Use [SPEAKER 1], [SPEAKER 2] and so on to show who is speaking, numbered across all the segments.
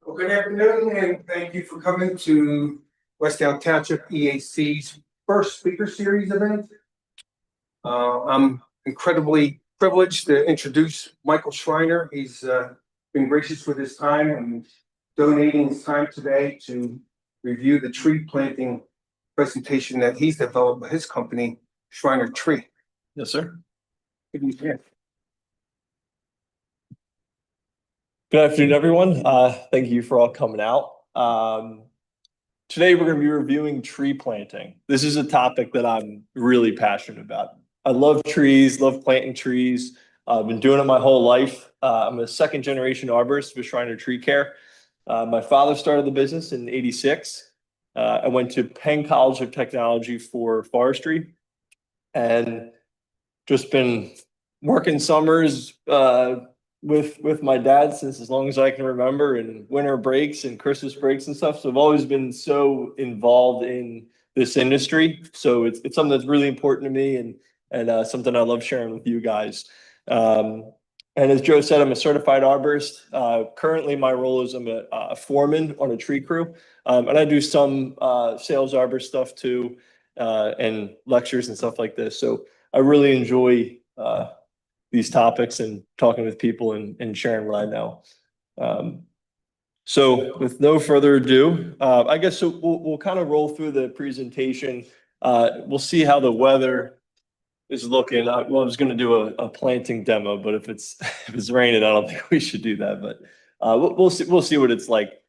[SPEAKER 1] Well, good afternoon, and thank you for coming to Westtown Township EAC's first speaker series event. I'm incredibly privileged to introduce Michael Schreiner. He's been gracious with his time and donating his time today to review the tree planting presentation that he's developed with his company, Schreiner Tree.
[SPEAKER 2] Yes, sir.
[SPEAKER 1] Good evening.
[SPEAKER 2] Good afternoon, everyone. Thank you for all coming out. Today, we're going to be reviewing tree planting. This is a topic that I'm really passionate about. I love trees, love planting trees. I've been doing it my whole life. I'm a second generation arborist with Schreiner Tree Care. My father started the business in '86. I went to Penn College of Technology for forestry and just been working summers with my dad since as long as I can remember, and winter breaks and Christmas breaks and stuff. So I've always been so involved in this industry. So it's something that's really important to me and something I love sharing with you guys. And as Joe said, I'm a certified arborist. Currently, my role is I'm a foreman on a tree crew. And I do some sales arborist stuff too, and lectures and stuff like this. So I really enjoy these topics and talking with people and sharing what I know. So with no further ado, I guess so we'll kind of roll through the presentation. We'll see how the weather is looking. I was going to do a planting demo, but if it's raining, I don't think we should do that. But we'll see what it's like.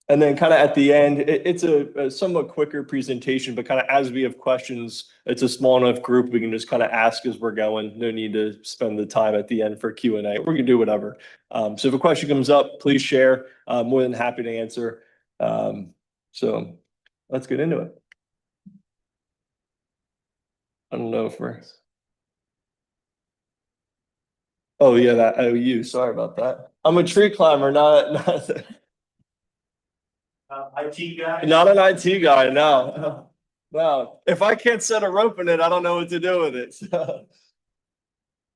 [SPEAKER 2] And then kind of at the end, it's a somewhat quicker presentation, but kind of as we have questions, it's a small enough group, we can just kind of ask as we're going. No need to spend the time at the end for Q&A. We're gonna do whatever. So if a question comes up, please share. More than happy to answer. So let's get into it. I don't know if we're... Oh yeah, that OU, sorry about that. I'm a tree climber, not
[SPEAKER 3] IT guy?
[SPEAKER 2] Not an IT guy, no. No. If I can't set a rope in it, I don't know what to do with it.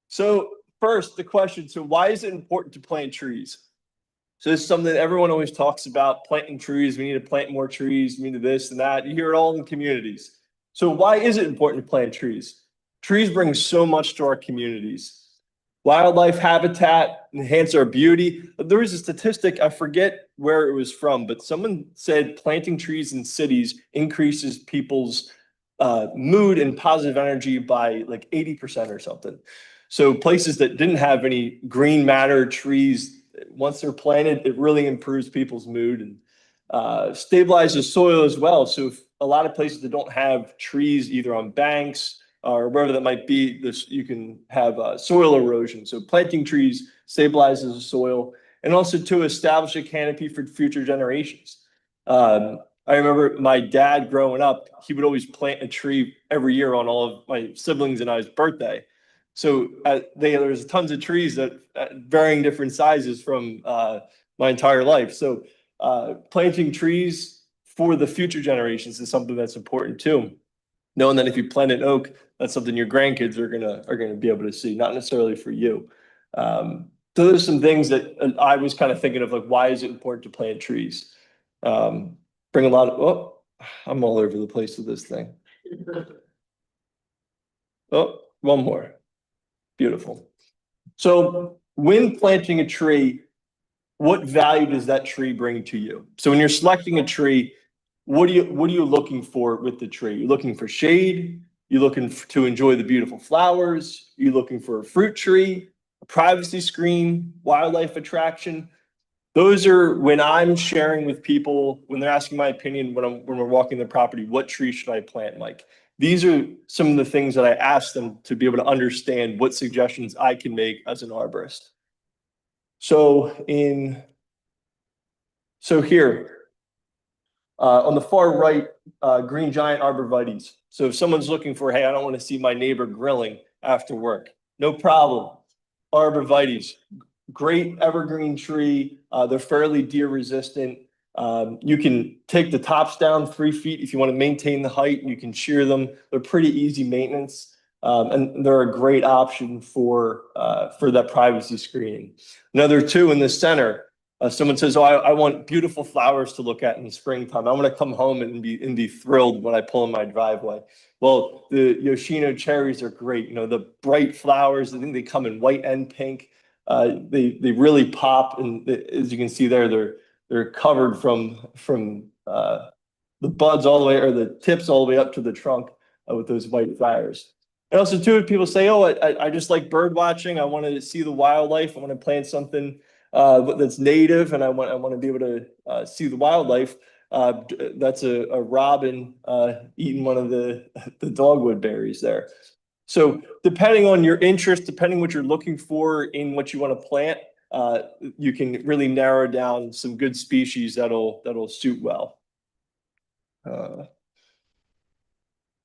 [SPEAKER 2] So first, the question, so why is it important to plant trees? So this is something that everyone always talks about, planting trees. We need to plant more trees. We need this and that. You hear it all in communities. So why is it important to plant trees? Trees bring so much to our communities. Wildlife habitat, enhance our beauty. There was a statistic, I forget where it was from, but someone said planting trees in cities increases people's mood and positive energy by like 80% or something. So places that didn't have any green matter trees, once they're planted, it really improves people's mood and stabilizes soil as well. So if a lot of places that don't have trees either on banks or wherever that might be, you can have soil erosion. So planting trees stabilizes the soil, and also to establish a canopy for future generations. I remember my dad growing up, he would always plant a tree every year on all of my siblings and I's birthday. So there's tons of trees that varying different sizes from my entire life. So planting trees for the future generations is something that's important too. Knowing that if you plant an oak, that's something your grandkids are gonna be able to see, not necessarily for you. So there's some things that I was kind of thinking of, like, why is it important to plant trees? Bring a lot of, oh, I'm all over the place with this thing. Oh, one more. Beautiful. So when planting a tree, what value does that tree bring to you? So when you're selecting a tree, what are you looking for with the tree? You're looking for shade. You're looking to enjoy the beautiful flowers. You're looking for a fruit tree, a privacy screen, wildlife attraction. Those are when I'm sharing with people, when they're asking my opinion, when we're walking the property, what tree should I plant? Like, these are some of the things that I ask them to be able to understand what suggestions I can make as an arborist. So here, on the far right, green giant arborvitaes. So if someone's looking for, hey, I don't want to see my neighbor grilling after work, no problem. Arborvitaes, great evergreen tree. They're fairly deer resistant. You can take the tops down 3 feet if you want to maintain the height. You can shear them. They're pretty easy maintenance. And they're a great option for that privacy screening. Another two in the center. Someone says, "Oh, I want beautiful flowers to look at in the springtime. I want to come home and be thrilled when I pull in my driveway." Well, the Yoshino cherries are great. You know, the bright flowers. I think they come in white and pink. They really pop, and as you can see there, they're covered from the buds all the way, or the tips all the way up to the trunk with those white flowers. And also too, people say, "Oh, I just like bird watching. I want to see the wildlife. I want to plant something that's native, and I want to be able to see the wildlife." That's a robin eating one of the dogwood berries there. So depending on your interest, depending what you're looking for in what you want to plant, you can really narrow down some good species that'll suit well.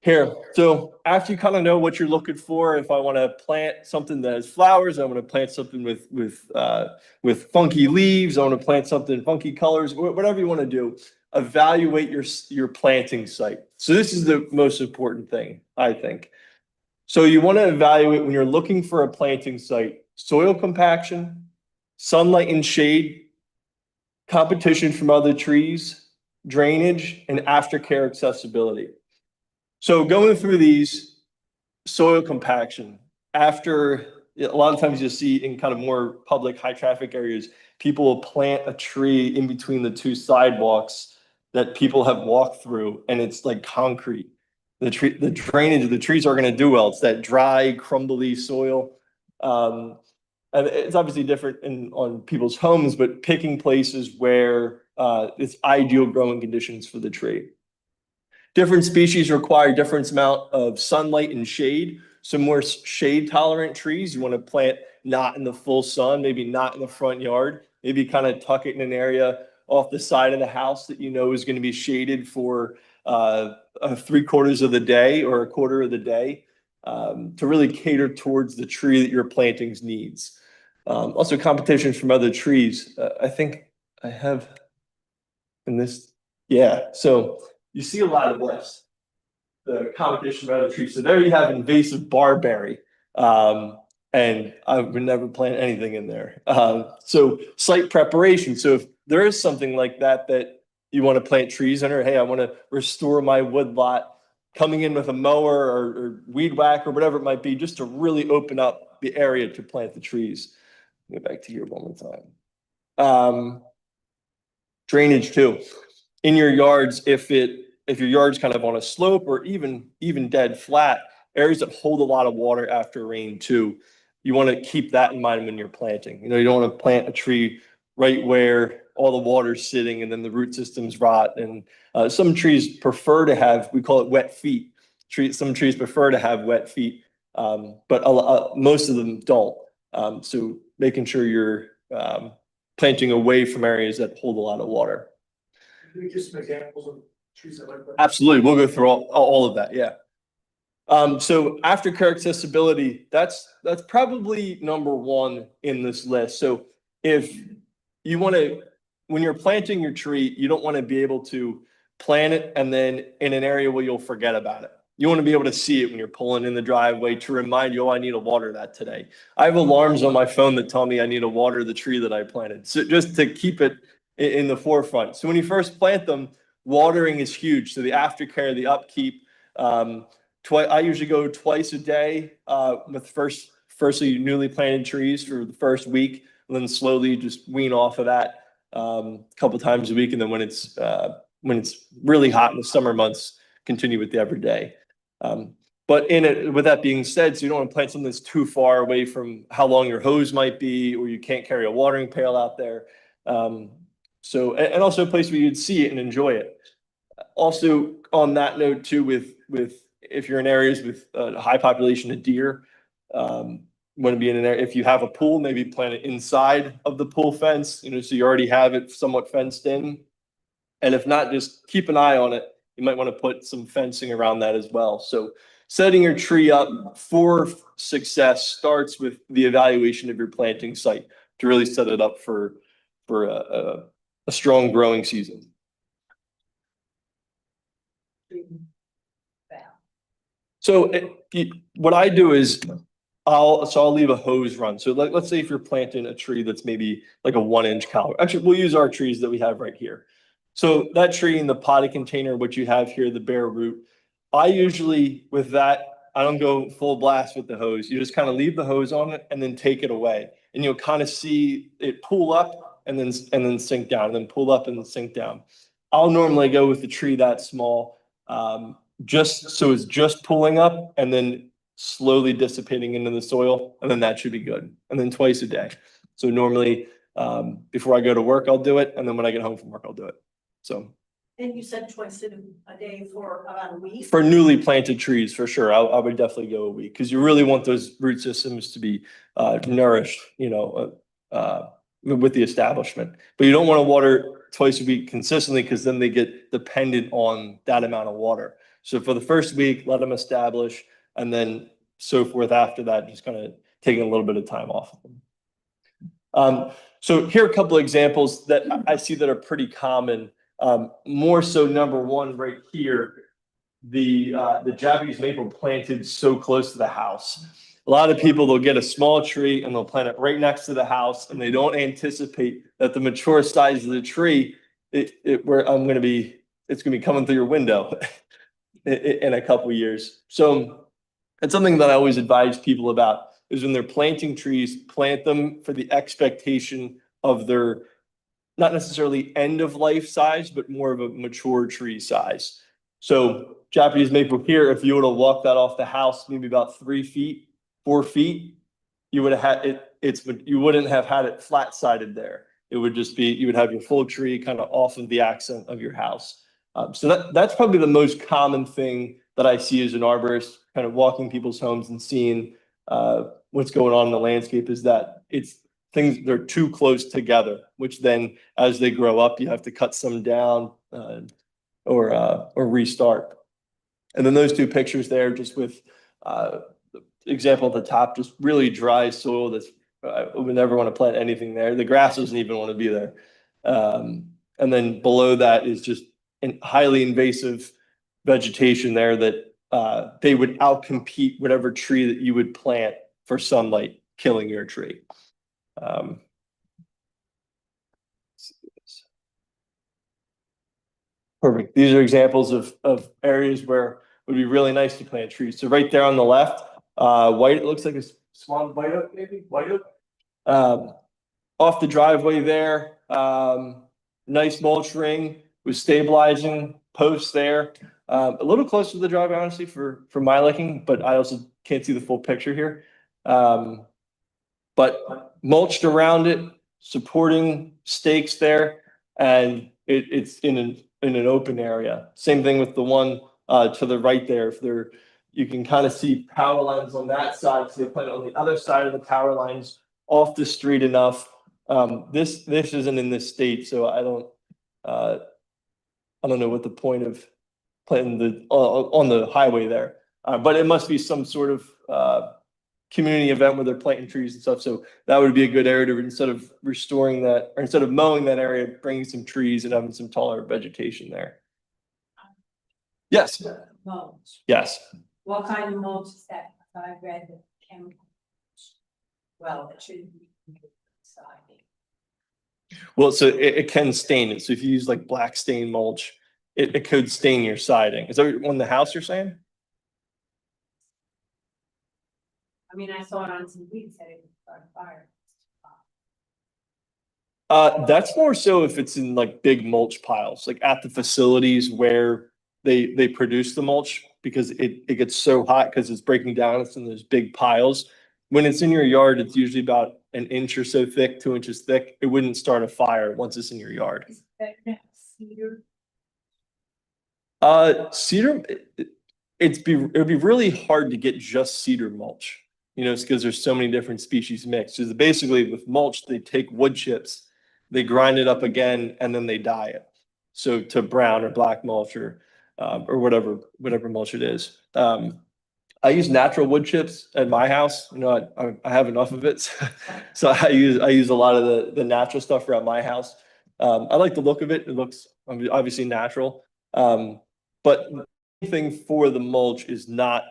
[SPEAKER 2] Here, so after you kind of know what you're looking for, if I want to plant something that has flowers, I want to plant something with funky leaves, I want to plant something funky colors, whatever you want to do, evaluate your planting site. So this is the most important thing, I think. So you want to evaluate when you're looking for a planting site, soil compaction, sunlight and shade, competition from other trees, drainage, and aftercare accessibility. So going through these, soil compaction, after a lot of times you'll see in kind of more public high traffic areas, people will plant a tree in between the two sidewalks that people have walked through, and it's like concrete. The drainage of the trees are going to do well. It's that dry, crumbly soil. And it's obviously different on people's homes, but picking places where it's ideal growing conditions for the tree. Different species require different amount of sunlight and shade. Some more shade tolerant trees you want to plant not in the full sun, maybe not in the front yard, maybe kind of tuck it in an area off the side of the house that you know is going to be shaded for 3/4 of the day or a quarter of the day, to really cater towards the tree that your plantings needs. Also competition from other trees. I think I have in this, yeah, so you see a lot of this, the competition from other trees. So there you have invasive barberry. And I would never plant anything in there. So site preparation. So if there is something like that you want to plant trees in, or hey, I want to restore my wood lot, coming in with a mower or weed whacker, whatever it might be, just to really open up the area to plant the trees. Go back to here one more time. Drainage too. In your yards, if your yard's kind of on a slope or even dead flat, areas that hold a lot of water after rain too, you want to keep that in mind when you're planting. You know, you don't want to plant a tree right where all the water's sitting and then the root systems rot. And some trees prefer to have, we call it wet feet. Some trees prefer to have wet feet, but most of them don't. So making sure you're planting away from areas that hold a lot of water.
[SPEAKER 1] Can you give some examples of trees that like that?
[SPEAKER 2] Absolutely. We'll go through all of that. Yeah. So aftercare accessibility, that's probably number one in this list. So if you want to, when you're planting your tree, you don't want to be able to plant it and then in an area where you'll forget about it. You want to be able to see it when you're pulling in the driveway to remind you, oh, I need to water that today. I have alarms on my phone that tell me I need to water the tree that I planted. So just to keep it in the forefront. So when you first plant them, watering is huge. So the aftercare, the upkeep, I usually go twice a day with firstly newly planted trees for the first week, and then slowly just wean off of that a couple times a week. And then when it's really hot in the summer months, continue with the every day. But with that being said, so you don't want to plant something that's too far away from how long your hose might be, or you can't carry a watering pail out there. And also a place where you'd see it and enjoy it. Also on that note too, with if you're in areas with a high population of deer, want to be in an area, if you have a pool, maybe plant it inside of the pool fence, you know, so you already have it somewhat fenced in. And if not, just keep an eye on it. You might want to put some fencing around that as well. So setting your tree up for success starts with the evaluation of your planting site to really set it up for a strong growing season. So what I do is I'll leave a hose run. So let's say if you're planting a tree that's maybe like a 1 inch caliber. Actually, we'll use our trees that we have right here. So that tree in the potted container, which you have here, the bare root, I usually with that, I don't go full blast with the hose. You just kind of leave the hose on it and then take it away. And you'll kind of see it pull up and then sink down, and then pull up and then sink down. I'll normally go with the tree that small, just so it's just pulling up and then slowly dissipating into the soil, and then that should be good. And then twice a day. So normally, before I go to work, I'll do it, and then when I get home from work, I'll do it. So.
[SPEAKER 3] And you said twice a day for about a week?
[SPEAKER 2] For newly planted trees, for sure, I would definitely go a week, because you really want those root systems to be nourished, with the establishment. But you don't want to water twice a week consistently, because then they get dependent on that amount of water. So for the first week, let them establish, and then so forth after that, just kind of taking a little bit of time off of them. So here are a couple of examples that I see that are pretty common. More so, number one right here, the Japanese maple planted so close to the house. A lot of people, they'll get a small tree and they'll plant it right next to the house, and they don't anticipate that the mature size of the tree, it's going to be coming through your window in a couple of years. So it's something that I always advise people about, is when they're planting trees, plant them for the expectation of their, not necessarily end of life size, but more of a mature tree size. So Japanese maple here, if you were to walk that off the house, maybe about 3 feet, 4 feet, you would have had it, you wouldn't have had it flat sided there. It would just be, you would have your full tree kind of off of the accent of your house. So that's probably the most common thing that I see as an arborist, kind of walking people's homes and seeing what's going on in the landscape, is that they're too close together, which then as they grow up, you have to cut some down or restart. And then those two pictures there, just with the example at the top, just really dry soil that's, I would never want to plant anything there. The grass doesn't even want to be there. And then below that is just an highly invasive vegetation there that they would outcompete whatever tree that you would plant for sunlight, killing your tree. Perfect. These are examples of areas where it would be really nice to plant trees. So right there on the left, white, it looks like a swan white oak, maybe white oak. Off the driveway there, nice mulch ring with stabilizing posts there. A little close to the driveway, honestly, for my liking, but I also can't see the full picture here. But mulched around it, supporting stakes there, and it's in an open area. Same thing with the one to the right there. You can kind of see power lines on that side, so they plant it on the other side of the power lines, off the street enough. This isn't in this state, so I don't know what the point of planting on the highway there. But it must be some sort of community event where they're planting trees and stuff. So that would be a good area to, instead of restoring that, or instead of mowing that area, bringing some trees and having some taller vegetation there. Yes.
[SPEAKER 4] Mulch.
[SPEAKER 2] Yes.
[SPEAKER 4] What kind of mulch is that? I read the chemical. Well, it shouldn't be siding.
[SPEAKER 2] Well, so it can stain it. So if you use like black stain mulch, it could stain your siding. Is that on the house you're saying?
[SPEAKER 4] I mean, I saw it on some weeds that it would start a fire.
[SPEAKER 2] That's more so if it's in like big mulch piles, like at the facilities where they produce the mulch, because it gets so hot because it's breaking down. It's in those big piles. When it's in your yard, it's usually about 1 inch or so thick, 2 inches thick. It wouldn't start a fire once it's in your yard.
[SPEAKER 4] Is that cedar?
[SPEAKER 2] Cedar, it would be really hard to get just cedar mulch. It's because there's so many different species mixed. So basically with mulch, they take wood chips, they grind it up again, and then they dye it. So to brown or black mulch or whatever mulch it is. I use natural wood chips at my house. I have enough of it. So I use a lot of the natural stuff around my house. I like the look of it. It looks obviously natural. But the thing for the mulch is not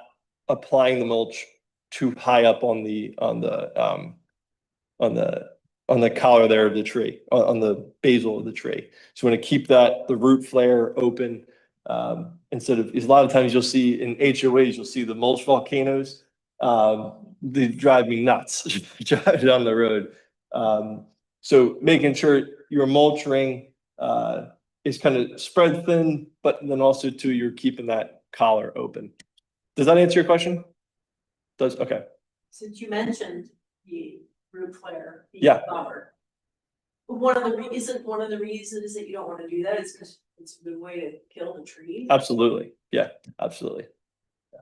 [SPEAKER 2] applying the mulch too high up on the collar there of the tree, on the basal of the tree. So we want to keep the root flare open. Instead of, a lot of times you'll see in HOAs, you'll see the mulch volcanoes. They drive me nuts driving down the road. So making sure your mulch ring is kind of spread thin, but then also too, you're keeping that collar open. Does that answer your question? Does, okay.
[SPEAKER 3] Since you mentioned the root flare. being
[SPEAKER 2] Yeah.
[SPEAKER 3] covered, isn't one of the reasons that you don't want to do that is because it's a good way to kill the tree?
[SPEAKER 2] Absolutely. Yeah, absolutely. Yeah.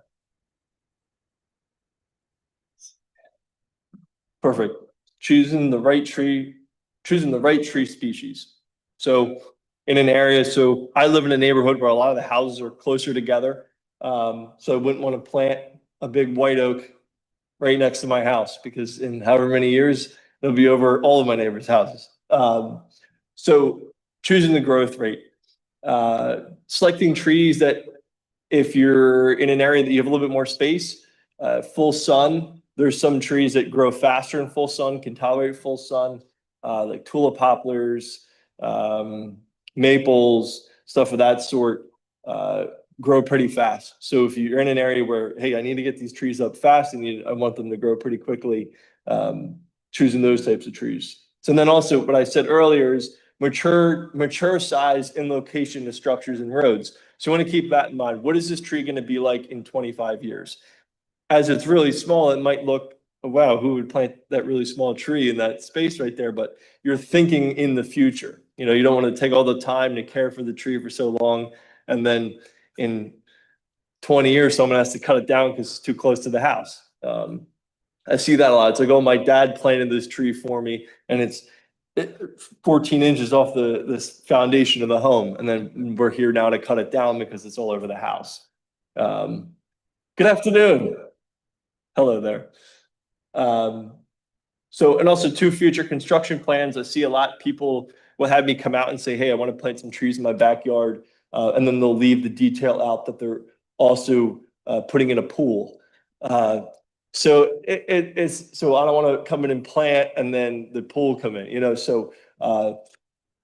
[SPEAKER 2] Perfect. Choosing the right tree species. So in an area, so I live in a neighborhood where a lot of the houses are closer together. So I wouldn't want to plant a big white oak right next to my house because in however many years, it'll be over all of my neighbors' houses. So choosing the growth rate, selecting trees that if you're in an area that you have a little bit more space, full sun, there's some trees that grow faster in full sun, can tolerate full sun, like tulip poplars, maples, stuff of that sort, grow pretty fast. So if you're in an area where, hey, I need to get these trees up fast and I want them to grow pretty quickly, choosing those types of trees. So then also what I said earlier is mature size and location of structures and roads. So you want to keep that in mind. What is this tree going to be like in 25 years? As it's really small, it might look, oh, wow, who would plant that really small tree in that space right there? But you're thinking in the future. You know, you don't want to take all the time to care for the tree for so long. And then in 20 years, someone has to cut it down because it's too close to the house. I see that a lot. It's like, oh, my dad planted this tree for me and it's 14 inches off this foundation of the home. And then we're here now to cut it down because it's all over the house. Good afternoon. Hello there. So, and also two future construction plans. I see a lot of people will have me come out and say, hey, I want to plant some trees in my backyard. And then they'll leave the detail out that they're also putting in a pool. So so I don't want to come in and plant and then the pool come in, you know, so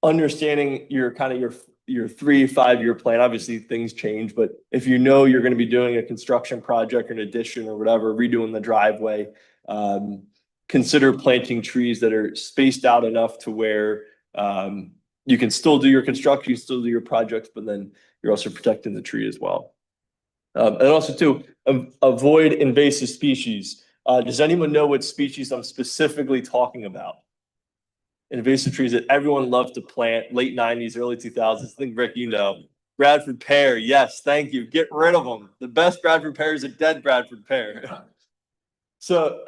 [SPEAKER 2] understanding your kind of your 3-5 year plan. Obviously things change, but if you know you're going to be doing a construction project or an addition or whatever, redoing the driveway, consider planting trees that are spaced out enough to where you can still do your construction, you still do your projects, but then you're also protecting the tree as well. And also too, avoid invasive species. Does anyone know what species I'm specifically talking about? Invasive trees that everyone loved to plant, late 90s, early 2000s. I think, Rick, you know. Bradford pear, yes, thank you. Get rid of them. The best Bradford pear is a dead Bradford pear. So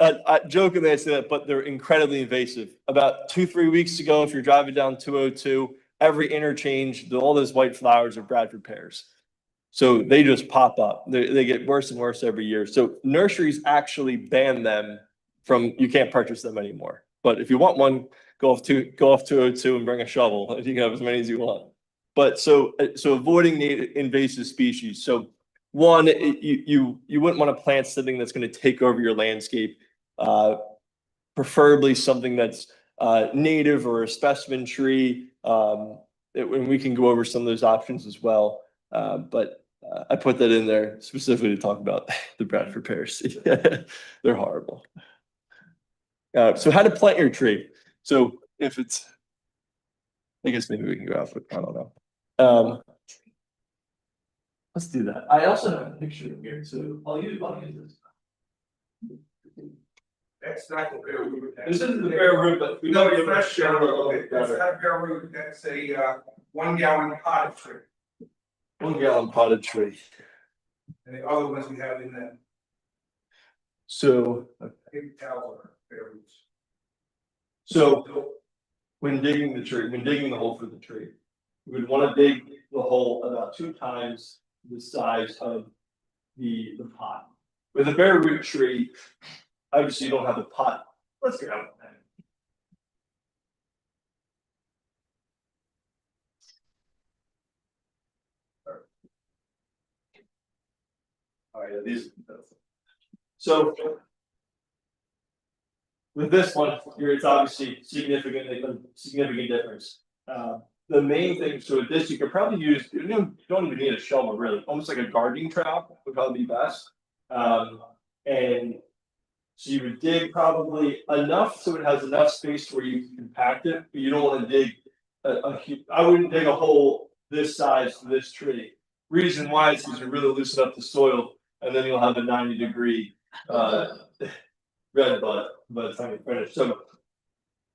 [SPEAKER 2] jokingly I say that, but they're incredibly invasive. About 2-3 weeks ago, if you're driving down 202, every interchange, all those white flowers are Bradford pears. So they just pop up. They get worse and worse every year. So nurseries actually ban them from, you can't purchase them anymore. But if you want one, go off 202 and bring a shovel. You can have as many as you want. But so avoiding invasive species. So one, you wouldn't want to plant something that's going to take over your landscape. Preferably something that's native or a specimen tree. And we can go over some of those options as well. But I put that in there specifically to talk about the Bradford pears. They're horrible. So how to plant your tree. So if it's, I guess maybe we can go out, but I don't know. Let's do that. I also have a picture here, so I'll use this.
[SPEAKER 1] That's not the bare root.
[SPEAKER 2] This isn't the bare root, but we know
[SPEAKER 1] it's
[SPEAKER 2] you're
[SPEAKER 1] not
[SPEAKER 2] fresh shower a little bit
[SPEAKER 1] That's
[SPEAKER 2] better.
[SPEAKER 1] not bare root, that's a 1 gallon potted tree.
[SPEAKER 2] 1 gallon potted tree.
[SPEAKER 1] And the other ones we have in that
[SPEAKER 2] So,
[SPEAKER 1] big tower are bare roots.
[SPEAKER 2] so when digging the hole for the tree, we would want to dig the hole about 2 times the size of the pot. With a bare root tree, obviously you don't have a pot. Let's get out. All right, these. So with this one, here it's obviously significant difference. The main thing, so with this, you could probably use, you don't even need a shovel really, almost like a gardening trowel would probably be best. And so you would dig probably enough so it has enough space where you can compact it, but you don't want to dig I wouldn't dig a hole this size to this tree. Reason why is because you really loosen up the soil, and then you'll have a 90-degree red bud by the time you finish. So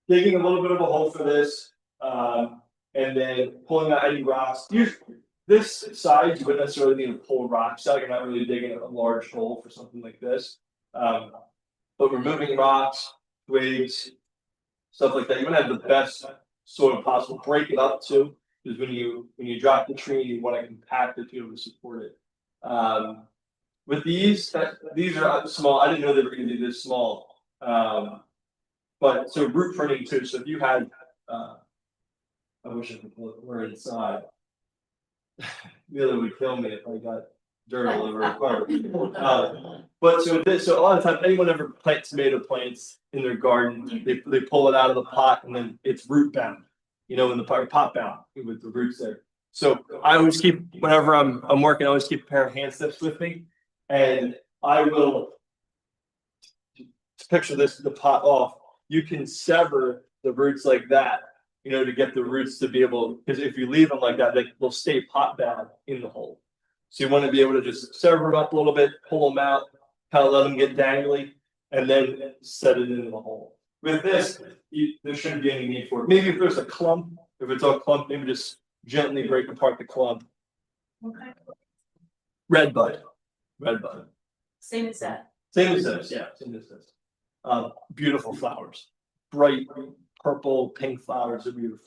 [SPEAKER 2] digging a little bit of a hole for this, and then pulling out any rocks. Usually, this size you wouldn't necessarily need to pull rocks out. You're not really digging a large hole for something like this. But removing rocks, twigs, stuff like that, you want to have the best soil possible. Break it up too, because when you drop the tree, you want to compact it to be able to support it. With these are small. I didn't know they were going to be this small. But so root pruning too. So if you had, I wish I could pull it. We're inside. The other would kill me if I got dirt all over a carpet. But so a lot of times, anyone ever plant tomato plants in their garden, they pull it out of the pot and then it's root bound, in the pot bound with the roots there. So I always keep, whenever I'm working, I always keep a pair of hand snips with me, and I will, to picture this, the pot off. You can sever the roots like that, to get the roots to be able, because if you leave them like that, they'll stay pot bound in the hole. So you want to be able to just sever them up a little bit, pull them out, kind of let them get dangly, and then set it into the hole. With this, there shouldn't be any need for it. Maybe if there's a clump, if it's all clump, maybe just gently break apart the clump.
[SPEAKER 3] Okay.
[SPEAKER 2] Red bud.
[SPEAKER 3] Same as that.
[SPEAKER 2] Same as this, yeah, same as this. Beautiful flowers, bright purple, pink flowers are beautiful.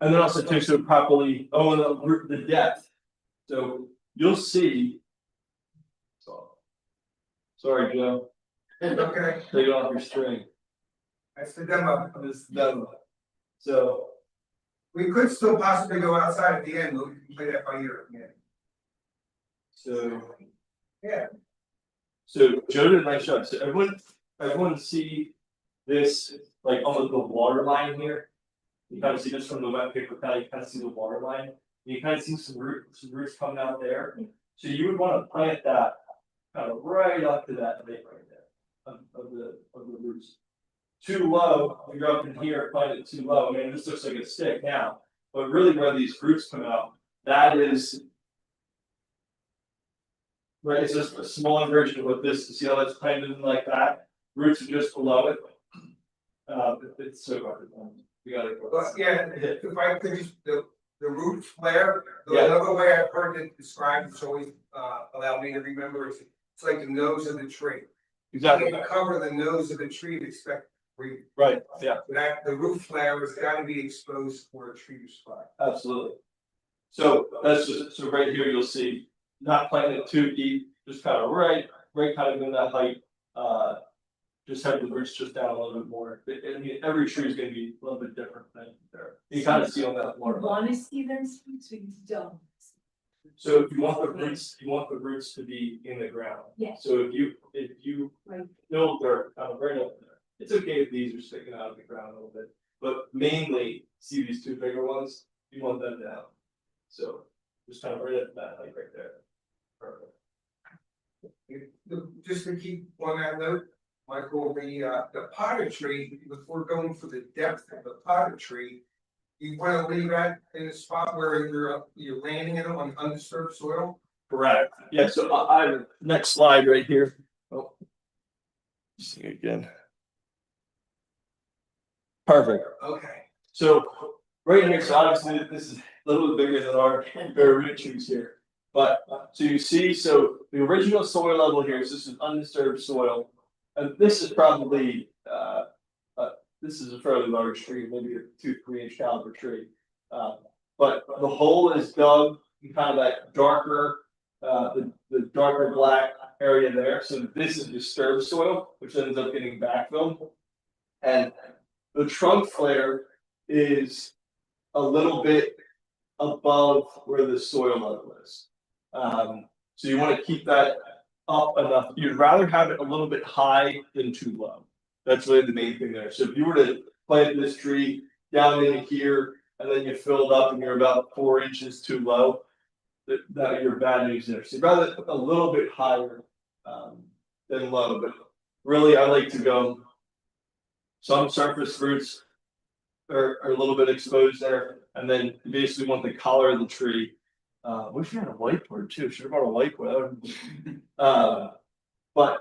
[SPEAKER 2] And then also too, so properly, and the depth. So you'll see. Sorry, Joe.
[SPEAKER 1] Okay,
[SPEAKER 2] Take it off your string.
[SPEAKER 1] that's the demo.
[SPEAKER 2] This demo. So
[SPEAKER 1] We could still possibly go outside at the end, we can play that by ear again. Yeah.
[SPEAKER 2] So Joe did a nice job. So everyone see this, like almost the water line here. You kind of see this from the wet paper pad. You kind of see the water line. You kind of see some roots coming out there. So you would want to plant that kind of right up to that lake right there of the roots. Too low, if you're up in here, plant it too low. I mean, this looks like a stick now, but really where these roots come out, that is right. It's just a smaller version of what this. See how that's planted in like that? Roots are just below it. It's so hard to find. We gotta go.
[SPEAKER 1] But yeah, if I could just, the root flare,
[SPEAKER 2] Yeah.
[SPEAKER 1] another way I've heard it described, it's always allowed me to remember, is it's like the nose of the tree.
[SPEAKER 2] Exactly.
[SPEAKER 1] You cover the nose of the tree to expect breathing.
[SPEAKER 2] Right. Yeah.
[SPEAKER 1] That the root flare has got to be exposed for a tree to sprout.
[SPEAKER 2] Absolutely. So that's just so right here you'll see not planting it too deep, just kind of right kind of in that height. Just have the roots just down a little bit more. I mean, every tree is going to be a little bit different than there. You kind of see on that water.
[SPEAKER 4] Want to see those roots, or you don't?
[SPEAKER 2] So if you want the roots to be in the ground.
[SPEAKER 4] Yeah.
[SPEAKER 2] So if you
[SPEAKER 4] Right.
[SPEAKER 2] build dirt kind of right up there, it's okay if these are sticking out of the ground a little bit, but mainly see these two bigger ones, you want them down. So just kind of right at that, like right there. Perfect.
[SPEAKER 1] Just to keep on that note, Michael, the potted tree, if we're going for the depth of the potted tree, you want to leave that in a spot where you're landing it on undisturbed soil.
[SPEAKER 2] Correct. Yeah, so I have next slide right here. Oh. See it again. Perfect.
[SPEAKER 1] Okay.
[SPEAKER 2] So right here, so obviously this is a little bit bigger than our root trees here. But so you see, so the original soil level here is this is undisturbed soil. And this is probably this is a fairly large tree, maybe a 2-3 inch caliber tree. But the hole is dug in kind of that darker, the darker black area there. So this is disturbed soil, which ends up getting backfilled. And the trunk flare is a little bit above where the soil level is. So you want to keep that up enough. You'd rather have it a little bit high than too low. That's really the main thing there. So if you were to plant this tree down in here and then you filled up and you're about 4 inches too low, that you're bad news there. So you'd rather a little bit higher than low, but really I like to go. Some surface roots are a little bit exposed there, and then you basically want the collar of the tree. Wish we had a whiteboard too. Should have brought a whiteboard. But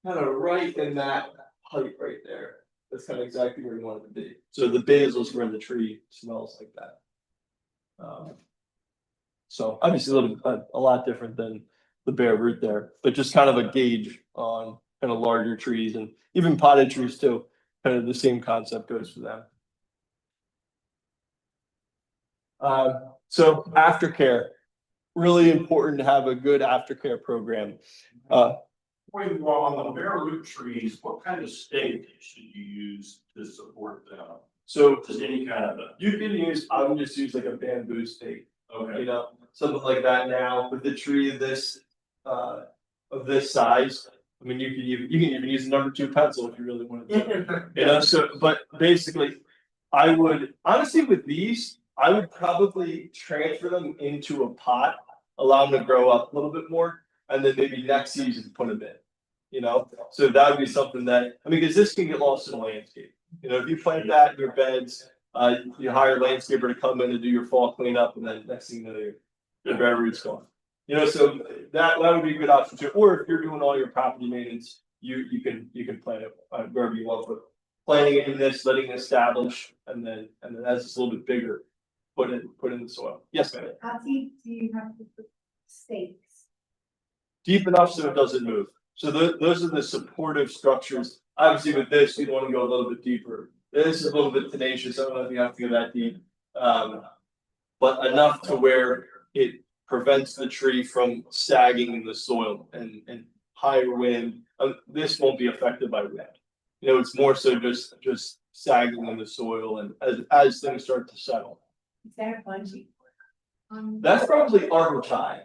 [SPEAKER 2] kind of right in that height right there. That's kind of exactly where you want it to be. So the basil's where the tree smells like that. So obviously a lot different than the bare root there, but just kind of a gauge on kind of larger trees and even potted trees too. Kind of the same concept goes for them. So aftercare, really important to have a good aftercare program.
[SPEAKER 5] When we're on the bare root trees, what kind of stake should you use to support them?
[SPEAKER 2] So
[SPEAKER 5] Just any kind of,
[SPEAKER 2] you can use, I would just use like a bamboo stake,
[SPEAKER 5] okay.
[SPEAKER 2] you know, something like that. Now with the tree of this size, I mean, you can even use a number 2 pencil if you really wanted to, you know. So, but basically, I would honestly with these, I would probably transfer them into a pot, allow them to grow up a little bit more, and then maybe next season put them in. You know, so that would be something that, I mean, because this can get lost in the landscape. You know, if you plant that in your beds, you hire a landscaper to come in and do your fall cleanup, and then next thing you know, your bare root's gone. You know, so that would be a good option too. Or if you're doing all your property maintenance, you can plant it wherever you want. But planting it in this, letting it establish, and then as it's a little bit bigger, put in the soil. Yes, ma'am.
[SPEAKER 4] How deep do you have to put stakes?
[SPEAKER 2] Deep enough so it doesn't move. So those are the supportive structures. Obviously, with this, you want to go a little bit deeper. This is a little bit tenacious. I don't know if you have to go that deep, but enough to where it prevents the tree from sagging in the soil and higher wind. This won't be affected by wind. You know, it's more so just sagging in the soil and as things start to settle.
[SPEAKER 4] Is there a bungee?
[SPEAKER 2] That's probably arbor tie.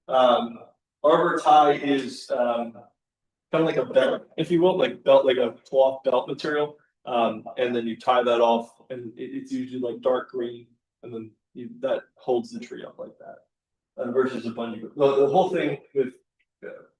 [SPEAKER 2] Arbor tie is kind of like a belt, if you will, like a cloth belt material. And then you tie that off, and it's usually like dark green, and then that holds the tree up like that. Versus a bungee. The whole thing with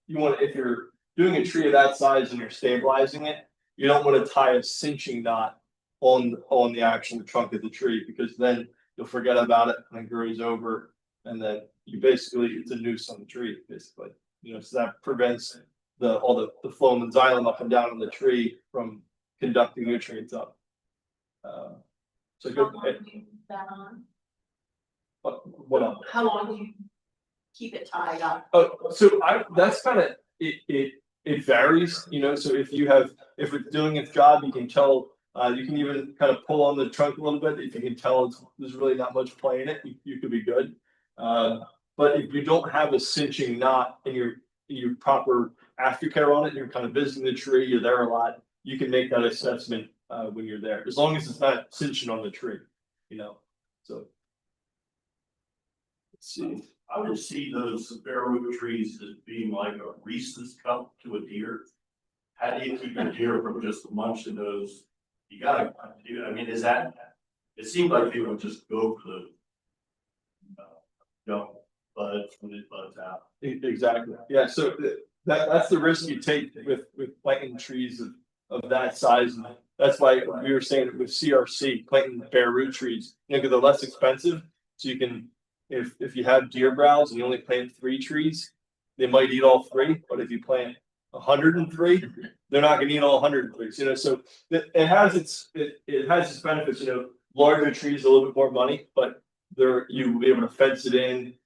[SPEAKER 2] you want, if you're doing a tree of that size and you're stabilizing it, you don't want to tie a cinching knot on the actual trunk of the tree, because then you'll forget about it and it grows over, and then it's a noose on the tree basically. You know, so that prevents all the phloem and xylem up and down on the tree from conducting nutrients up. So
[SPEAKER 3] How long do you leave that on?
[SPEAKER 2] What else?
[SPEAKER 3] How long do you keep it tied up?
[SPEAKER 2] Oh, so that's kind of it varies, you know. So if it's doing its job, you can tell. You can even kind of pull on the trunk a little bit. If you can tell there's really not much play in it, you could be good. But if you don't have a cinching knot and your proper aftercare on it, you're kind of visiting the tree, you're there a lot, you can make that assessment when you're there, as long as it's not cinching on the tree, you know. So let's see.
[SPEAKER 5] I would see those bare root trees as being like a Reese's cup to a deer. How do you keep a deer from just munching those? You gotta do, I mean, is that, it seemed like they would just go for the buds when it buds out.
[SPEAKER 2] Exactly. Yeah. So that's the risk you take with planting trees of that size. And that's why we were saying with CRC, planting bare root trees, you know, 'cause they're less expensive. So you can, if you have deer browse and you only plant 3 trees, they might eat all 3. But if you plant 103, they're not going to eat all 103. You know, so it has its benefits. You know, larger trees a little bit more money, but you'll be able to fence it in.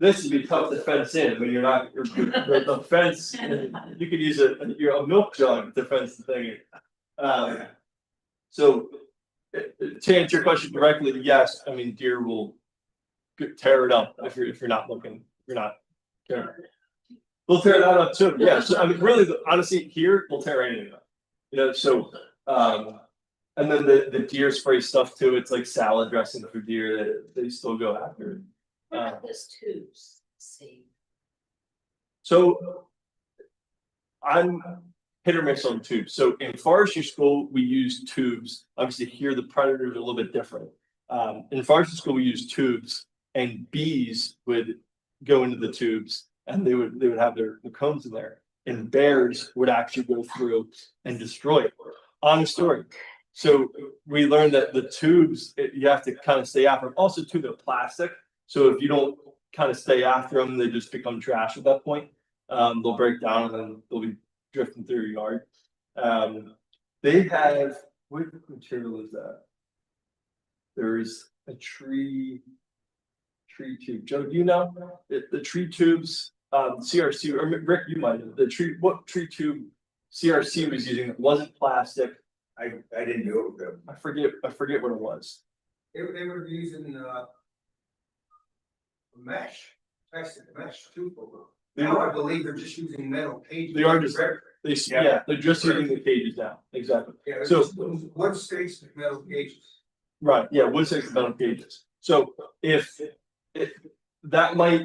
[SPEAKER 2] This would be tough to fence in when you're not the fence. You could use a milk jug to fence the thing in. So to answer your question directly, yes, I mean deer will tear it up if you're not looking. You're not caring. They'll tear that up too. Yeah. So I mean, really, honestly, here we'll tear anything up. You know. So and then the deer spray stuff too. It's like salad dressing for deer that they still go after.
[SPEAKER 3] What about those tubes? See.
[SPEAKER 2] So I'm hit or miss on tubes. So in forestry school, we use tubes. Obviously here, the predators are a little bit different. In forestry school, we use tubes, and bees would go into the tubes and they would have their combs in there, and bears would actually go through and destroy it. Honest story. So we learned that the tubes, you have to kind of stay after them. Also too, they're plastic. So if you don't kind of stay after them, they just become trash at that point. They'll break down and then they'll be drifting through your yard. They have, what material is that? There's a tree tube. Joe, do you know? The tree tubes, CRC, or Rick, you might know, what tree tube CRC was using that wasn't plastic.
[SPEAKER 1] I didn't know them.
[SPEAKER 2] I forget what it was.
[SPEAKER 1] They were using mesh, plastic mesh too. Now I believe they're just using metal cages.
[SPEAKER 2] They are just, they're just using the cages now, exactly.
[SPEAKER 1] Yeah,
[SPEAKER 2] So-
[SPEAKER 1] what states with metal cages?
[SPEAKER 2] Right, yeah, wood six metal cages. So if that might.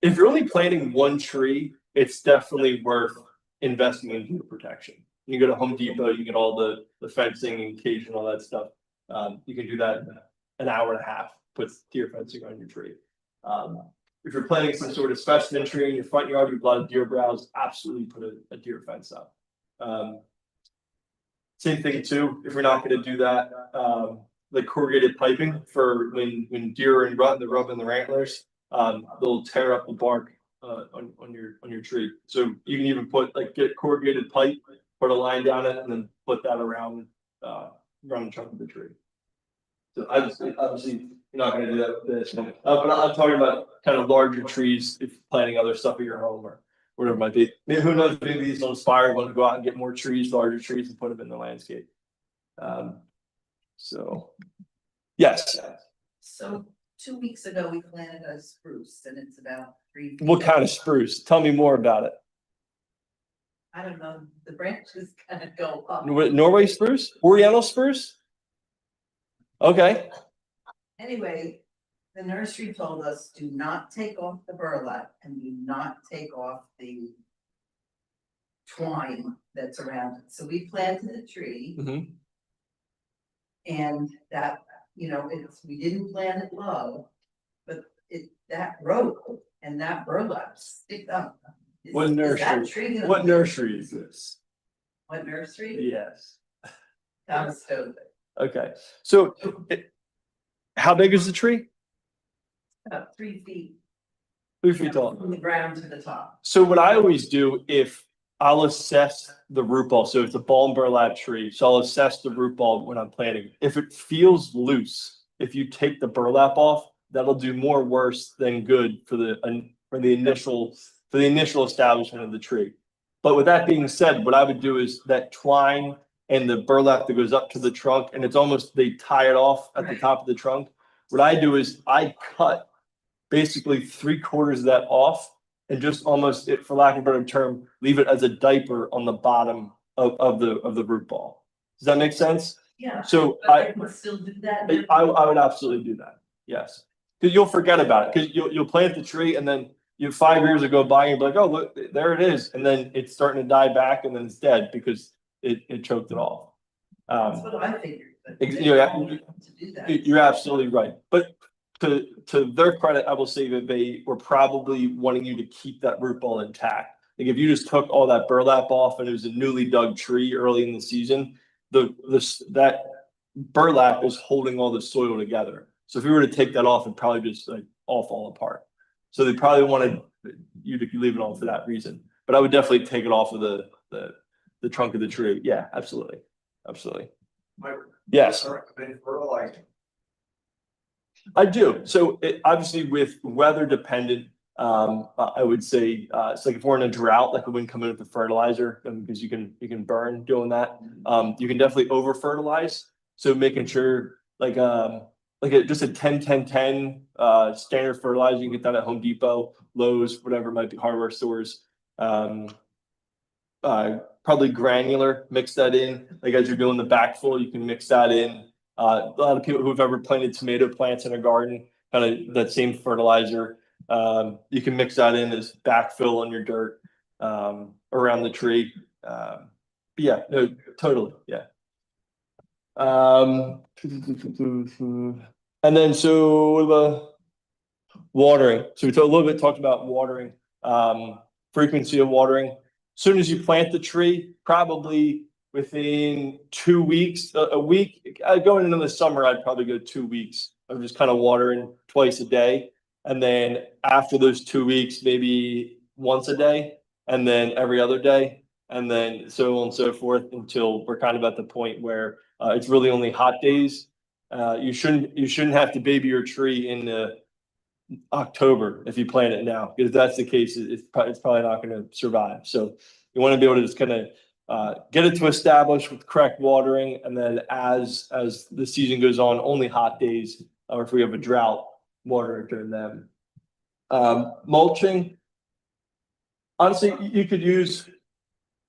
[SPEAKER 2] If you're only planting one tree, it's definitely worth investing in deer protection. You go to Home Depot, you get all the fencing and cage and all that stuff. You can do that in an hour and a half, put deer fencing on your tree. If you're planting some sort of specimen tree in your front yard, you've got a lot of deer browse, absolutely put a deer fence up. Same thing too, if you're not gonna do that, like corrugated piping for when deer are in rut and they're rubbing their antlers, they'll tear up the bark on your tree. So you can even get corrugated pipe, put a line down it, and then put that around the trunk of the tree. So obviously you're not gonna do that with this, but I'm talking about kind of larger trees if planting other stuff at your home or whatever it might be. Maybe, who knows, maybe these will inspire everyone to go out and get more trees, larger trees, and put them in the landscape. So, yes.
[SPEAKER 6] So 2 weeks ago, we planted a spruce and it's about 3 feet.
[SPEAKER 2] What kind of spruce? Tell me more about it.
[SPEAKER 6] I don't know, the branches kind of go up.
[SPEAKER 2] Norway spruce? Oriental spruce? Okay.
[SPEAKER 6] Anyway, the nursery told us, do not take off the burlap and do not take off the twine that's around it. So we planted a tree.
[SPEAKER 2] Mhm.
[SPEAKER 6] And that, we didn't plant it low, but that rope and that burlap stick up.
[SPEAKER 2] What
[SPEAKER 6] Is that
[SPEAKER 2] nursery?
[SPEAKER 6] tree gonna-
[SPEAKER 2] What nursery is this?
[SPEAKER 6] What nursery?
[SPEAKER 2] Yes.
[SPEAKER 6] Down Stowe.
[SPEAKER 2] Okay. So, how big is the tree?
[SPEAKER 6] About 3 feet
[SPEAKER 2] 3 feet tall.
[SPEAKER 6] from the ground to the top.
[SPEAKER 2] So what I always do, if I'll assess the root ball, so it's a ball and burlap tree, so I'll assess the root ball when I'm planting. If it feels loose, if you take the burlap off, that'll do more worse than good for the initial establishment of the tree. But with that being said, what I would do is that twine and the burlap that goes up to the trunk, and it's almost, they tie it off at the
[SPEAKER 6] Right.
[SPEAKER 2] top of the trunk. What I do is I cut basically 3/4 of that off and just almost, for lack of a better term, leave it as a diaper on the bottom of the root ball. Does that make sense?
[SPEAKER 6] Yeah.
[SPEAKER 2] So
[SPEAKER 6] But I can still do that.
[SPEAKER 2] I would absolutely do that. Yes. Because you'll forget about it, because you'll plant the tree and then 5 years will go by and you'll be like, oh, look, there it is. And then it's starting to die back and then it's dead because it choked it off.
[SPEAKER 6] That's what I figured. But
[SPEAKER 2] Ex-
[SPEAKER 6] they
[SPEAKER 2] yeah,
[SPEAKER 6] told me to do that.
[SPEAKER 2] You're absolutely right. But to their credit, I will say that they were probably wanting you to keep that root ball intact. Like if you just took all that burlap off and it was a newly dug tree early in the season, that burlap is holding all the soil together. So if you were to take that off, it'd probably just all fall apart. So they probably wanted you to leave it on for that reason. But I would definitely take it off of the trunk of the tree. Yeah, absolutely. Absolutely. Yes. I do. So obviously with weather dependent, I would say, it's like if we're in a drought, like we wouldn't come in with the fertilizer because you can burn doing that. You can definitely over fertilize. So making sure just a 10-10-10 standard fertilizer, you can get that at Home Depot, Lowe's, whatever it might be, hardware stores. Probably granular, mix that in. Like as you're doing the backfill, you can mix that in. A lot of people who've ever planted tomato plants in a garden, kind of that same fertilizer. You can mix that in as backfill on your dirt. around the tree. But yeah, no, totally, yeah. And then so what about watering? So we talked a little bit, talked about watering, frequency of watering. Soon as you plant the tree, probably within 2 weeks, a week, going into the summer, I'd probably go 2 weeks of just kind of watering twice a day. And then after those 2 weeks, maybe once a day, and then every other day, and then so on and so forth until we're kind of at the point where it's really only hot days. You shouldn't have to baby your tree in October if you plant it now, because if that's the case, it's probably not going to survive. So you want to be able to just kind of get it to establish with correct watering, and then as the season goes on, only hot days, or if we have a drought, water it during them. Mulching, honestly, you could use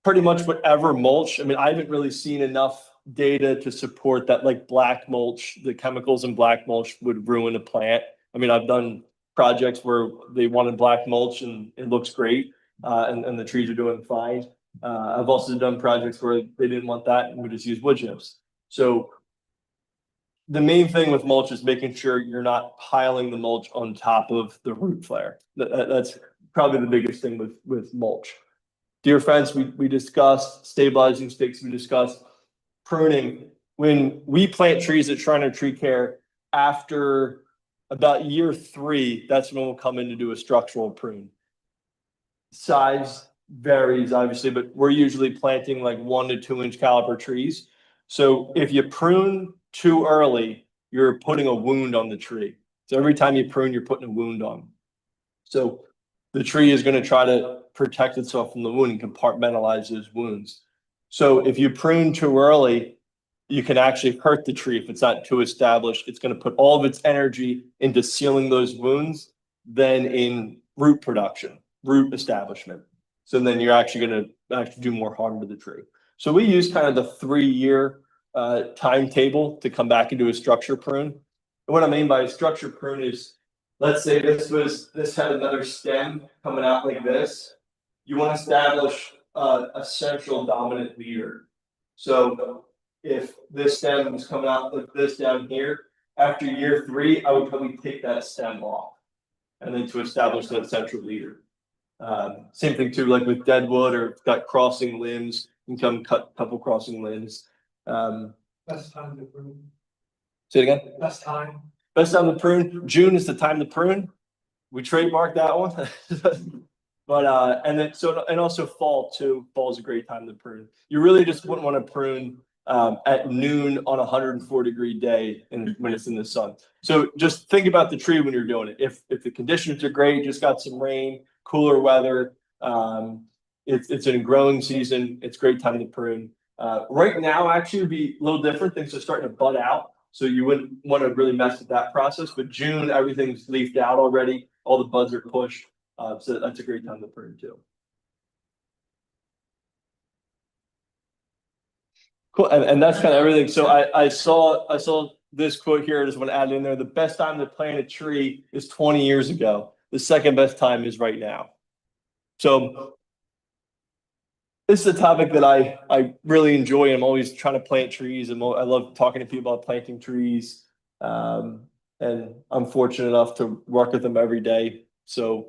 [SPEAKER 2] pretty much whatever mulch. I mean, I haven't really seen enough data to support that, like black mulch, the chemicals in black mulch would ruin a plant. I mean, I've done projects where they wanted black mulch and it looks great, and the trees are doing fine. I've also done projects where they didn't want that and we just use wood chips. So the main thing with mulch is making sure you're not piling the mulch on top of the root flare. That's probably the biggest thing with mulch. Deer fence, we discussed. Stabilizing stakes, we discussed. Pruning. When we plant trees at Shriner Tree Care, after about year 3, that's when we'll come in to do a structural prune. Size varies, obviously, but we're usually planting like 1 to 2 inch caliber trees. So if you prune too early, you're putting a wound on the tree. So every time you prune, you're putting a wound on. So the tree is going to try to protect itself from the wound and compartmentalize those wounds. So if you prune too early, you can actually hurt the tree if it's not too established. It's going to put all of its energy into sealing those wounds, then in root production, root establishment. So then you're actually going to do more harm to the tree. So we use kind of the 3-year timetable to come back and do a structure prune. And what I mean by a structure prune is, let's say this had another stem coming out like this. You want to establish a central dominant leader. So if this stem is coming out like this down here, after year 3, I would probably take that stem off, and then to establish that central leader. Same thing too, like with deadwood or got crossing limbs, you can come cut a couple crossing limbs.
[SPEAKER 7] Best time to prune.
[SPEAKER 2] Say it again.
[SPEAKER 7] Best time.
[SPEAKER 2] Best time to prune. June is the time to prune. We trademarked that one. But and then and also fall too. Fall is a great time to prune. You really just wouldn't want to prune at noon on a 104-degree day and when it's in the sun. So just think about the tree when you're doing it. If the conditions are great, just got some rain, cooler weather, it's in growing season, it's a great time to prune. Right now actually would be a little different. Things are starting to bud out, so you wouldn't want to really mess with that process. But June, everything's leafed out already, all the buds are pushed, so that's a great time to prune too. Cool, and that's kind of everything. So I saw this quote here. I just want to add in there: the best time to plant a tree is 20 years ago. The second best time is right now. So this is a topic that I really enjoy. I'm always trying to plant trees, and I love talking to people about planting trees. And I'm fortunate enough to work with them every day. So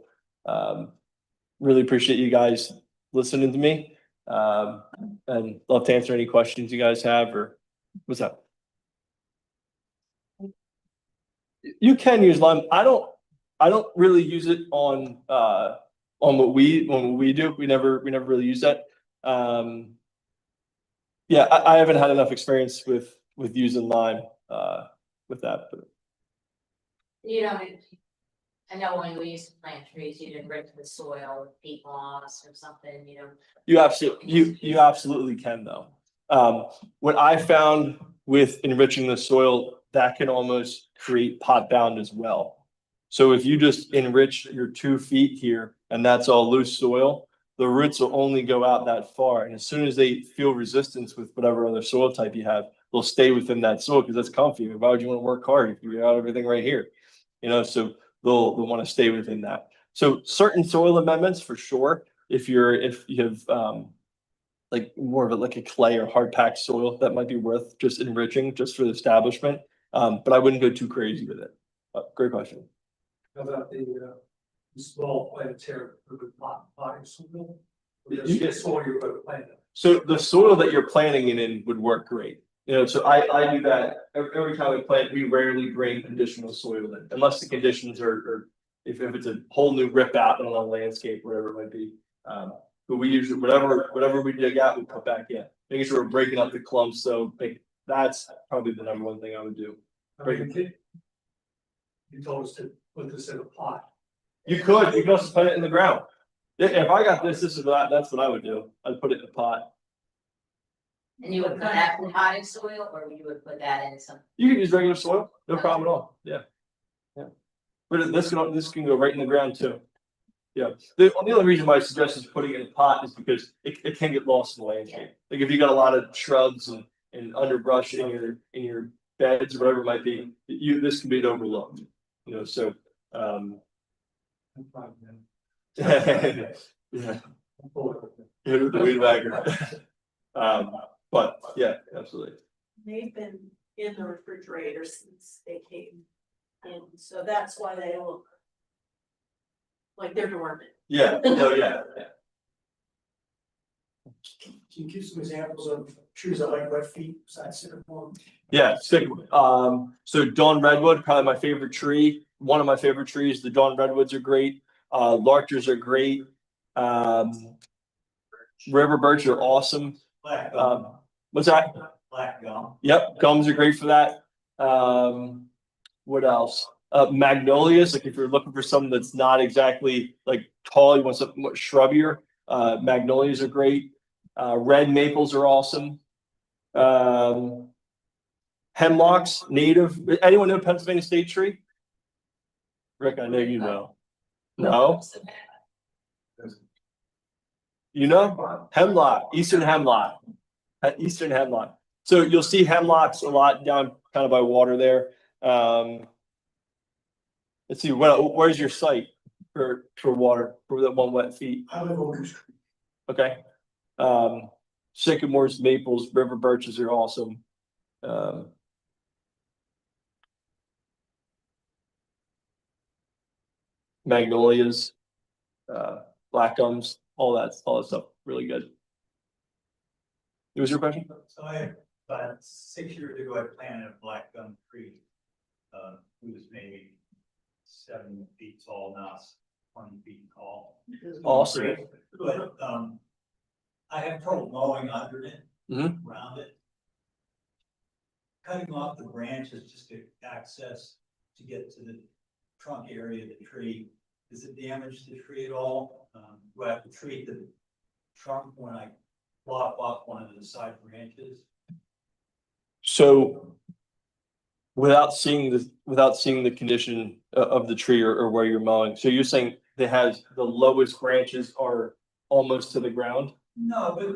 [SPEAKER 2] really appreciate you guys listening to me. And love to answer any questions you guys have, or what's up? You can use lime. I don't really use it on what we do. We never really use that. Yeah, I haven't had enough experience with using lime with that. But.
[SPEAKER 8] You know, I know when we used to plant trees, you'd enrich the soil with peat moss or something, you know.
[SPEAKER 2] You absolutely can though. What I found with enriching the soil, that can almost create pot bound as well. So if you just enrich your 2 feet here and that's all loose soil, the roots will only go out that far. And as soon as they feel resistance with whatever other soil type you have, they'll stay within that soil because that's comfy. Why would you want to work hard if you got everything right here? You know, so they'll want to stay within that. So certain soil amendments for sure. if you have, like more of a, like a clay or hard packed soil, that might be worth just enriching just for the establishment. But I wouldn't go too crazy with it. Great question.
[SPEAKER 7] How about the small planetary for the potting soil?
[SPEAKER 2] You
[SPEAKER 7] You
[SPEAKER 2] get-
[SPEAKER 7] get soil you're gonna plant it.
[SPEAKER 2] So the soil that you're planting it in would work great. You know, so I do that every time we plant, we rarely bring additional soil in unless the conditions are, if it's a whole new rip out on a landscape, whatever it might be. But we usually, whatever we dig out, we put back in, making sure we're breaking up the clumps. So like, that's probably the number one thing I would do.
[SPEAKER 7] I mean, you told us to put this in a pot.
[SPEAKER 2] You could also put it in the ground. If I got this is that's what I would do. I'd put it in a pot.
[SPEAKER 8] And you would put that in potting soil, or you would put that in some,
[SPEAKER 2] You can use regular soil, no problem at all. Yeah. Yeah. But this can go right in the ground too. Yeah, the only reason why I suggest is putting it in a pot is because it can get lost in the landscape. Like if you got a lot of shrubs and underbrush in your beds or whatever it might be, this can be overlooked. You know, so
[SPEAKER 7] I'm fine, man.
[SPEAKER 2] yeah,
[SPEAKER 7] I'm full.
[SPEAKER 2] hit it with the weed whacker. But yeah, absolutely.
[SPEAKER 3] They've been in the refrigerator since they came in, so that's why they look like they're dormant.
[SPEAKER 2] Yeah, no, yeah.
[SPEAKER 7] Can you give some examples of trees that like wet feet besides sycamore?
[SPEAKER 2] Yeah, sycamore. So dawn redwood, probably my favorite tree. One of my favorite trees. The dawn redwoods are great. Larches are great. River birch are awesome.
[SPEAKER 5] Black
[SPEAKER 2] What's that?
[SPEAKER 5] black gum.
[SPEAKER 2] Yep, gums are great for that. What else? Magnolias, like if you're looking for something that's not exactly like tall, you want something more shrubbier. Magnolias are great. Red maples are awesome. Hemlocks, native. Anyone know Pennsylvania state tree? Rick, I know you know. No? You know? Hemlock, eastern hemlock. Eastern hemlock. So you'll see hemlocks a lot down kind of by water there. Let's see, where's your site for water, for that one wet feet?
[SPEAKER 7] I live on Goose Creek.
[SPEAKER 2] Okay. Sycamores, maples, river birches are awesome. Magnolias, black gums, all that stuff, really good. What was your question?
[SPEAKER 5] So about 6 years ago, I planted a black gum tree. It was maybe 7 feet tall, now it's 20 feet tall.
[SPEAKER 2] Awesome.
[SPEAKER 5] But, I have trouble mowing under it,
[SPEAKER 2] Mhm.
[SPEAKER 5] around it. Cutting off the branches just to access, to get to the trunk area of the tree. Does it damage the tree at all? Do I have to treat the trunk when I lop off one of the side branches?
[SPEAKER 2] So without seeing the condition of the tree or where you're mowing, so you're saying that has the lowest branches are almost to the ground
[SPEAKER 5] No, but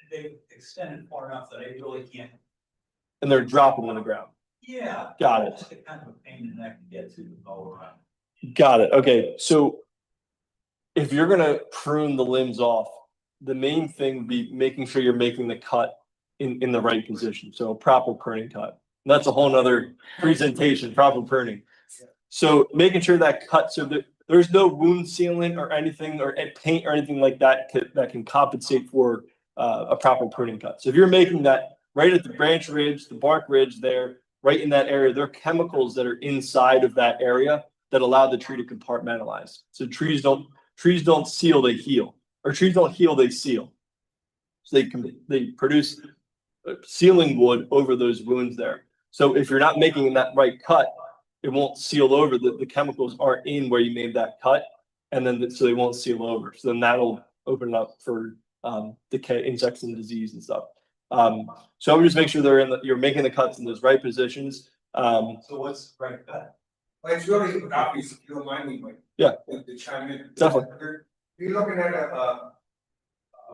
[SPEAKER 5] they've extended far enough that I really can't.
[SPEAKER 2] and they're dropping on the ground.
[SPEAKER 5] Yeah.
[SPEAKER 2] Got it.
[SPEAKER 5] It's kind of a pain in the neck to get to all around.
[SPEAKER 2] Got it. Okay, so if you're gonna prune the limbs off, the main thing would be making sure you're making the cut in the right position. So a proper pruning cut. And that's a whole nother presentation, proper pruning. So making sure that cut so that there's no wound sealant or anything or paint or anything like that that can compensate for a proper pruning cut. So if you're making that right at the branch ridge, the bark ridge there, right in that area, there are chemicals that are inside of that area that allow the tree to compartmentalize. So trees don't seal, they heal, or trees don't heal, they seal. So they produce sealing wood over those wounds there. So if you're not making that right cut, it won't seal over. The chemicals aren't in where you made that cut, and then so they won't seal over. So then that'll open it up for decay, insects and disease and stuff. So I would just make sure you're making the cuts in those right positions.
[SPEAKER 5] So what's the right cut?
[SPEAKER 1] It's really obvious, if you don't mind me, like.
[SPEAKER 2] Yeah.
[SPEAKER 1] To chime in.
[SPEAKER 2] Definitely.
[SPEAKER 1] You're looking at a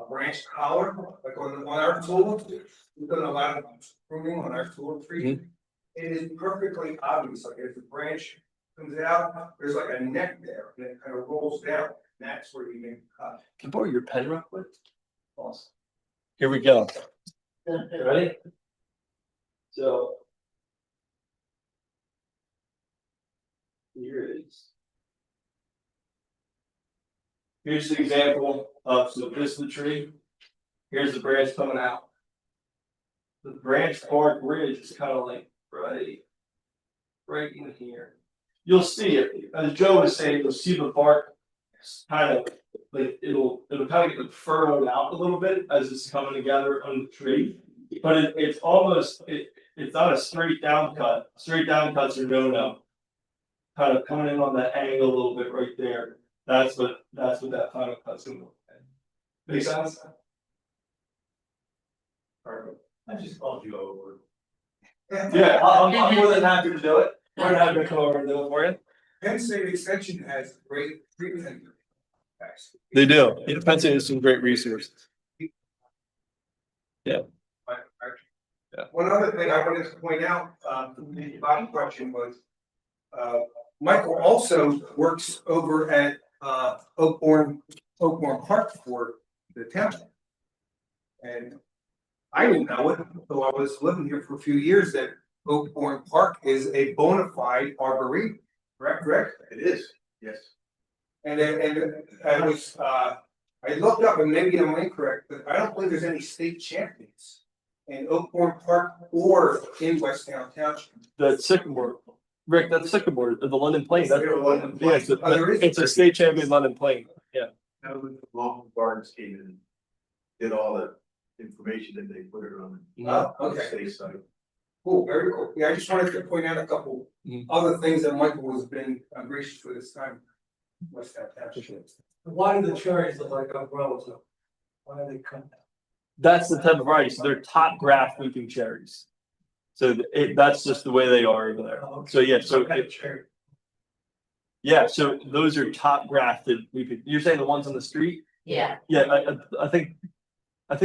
[SPEAKER 1] branch collar, like on our tool, we've done a lot of pruning on our tool tree. It is perfectly obvious, like if the branch comes out, there's like a neck there, and it kind of rolls down. That's where you make the cut.
[SPEAKER 2] Can I borrow your pen real quick? Awesome. Here we go. Ready? So. Here it is. Here's the example of, so this is the tree. Here's the branch coming out. The branch bark ridge is kind of like right in here. You'll see it, as Joe was saying, you'll see the bark kind of like it'll kind of get furrowed out a little bit as it's coming together on the tree. But it's almost it's not a straight down cut. Straight down cuts are no. Kind of coming in on that angle a little bit right there. That's what that final cut's gonna look like. Make sense? Perfect.
[SPEAKER 5] I just called you over.
[SPEAKER 2] Yeah, I'm more than happy to do it. More than happy to come over and do it for you.
[SPEAKER 1] Penn State Extension has great treatment.
[SPEAKER 2] They do. Penn State has some great resources. Yeah.
[SPEAKER 1] One other thing I wanted to point out, the bottom question was, Michael also works over at, Oakbourne Park for the town. And I didn't know it, though I was living here for a few years, that Oakbourne Park is a bona fide arboretum, correct, Rick?
[SPEAKER 5] It is, yes.
[SPEAKER 1] And I was, I looked up and maybe I'm incorrect, but I don't believe there's any state champions in Oakbourne Park or in Westtown Township.
[SPEAKER 2] The sycamore, Rick, that's sycamore, the London Plane. That's
[SPEAKER 5] London
[SPEAKER 2] yeah, it's a state champion London Plane. Yeah.
[SPEAKER 5] Now the Long Gardens came in and did all the information that they put it on the
[SPEAKER 1] Okay.
[SPEAKER 5] state site.
[SPEAKER 1] Cool, very cool. Yeah, I just wanted to point out a couple other things that Michael has been gracious for this time. Westtown Township.
[SPEAKER 7] Why do the cherries look like umbrellas though? Why are they cut down?
[SPEAKER 2] That's the type of variety. So they're top graft weeping cherries. So that's just the way they are over there. So yeah, so
[SPEAKER 7] Cherry.
[SPEAKER 2] yeah, so those are top grafted weeping. You're saying the ones on the street?
[SPEAKER 8] Yeah,
[SPEAKER 2] Yeah, I think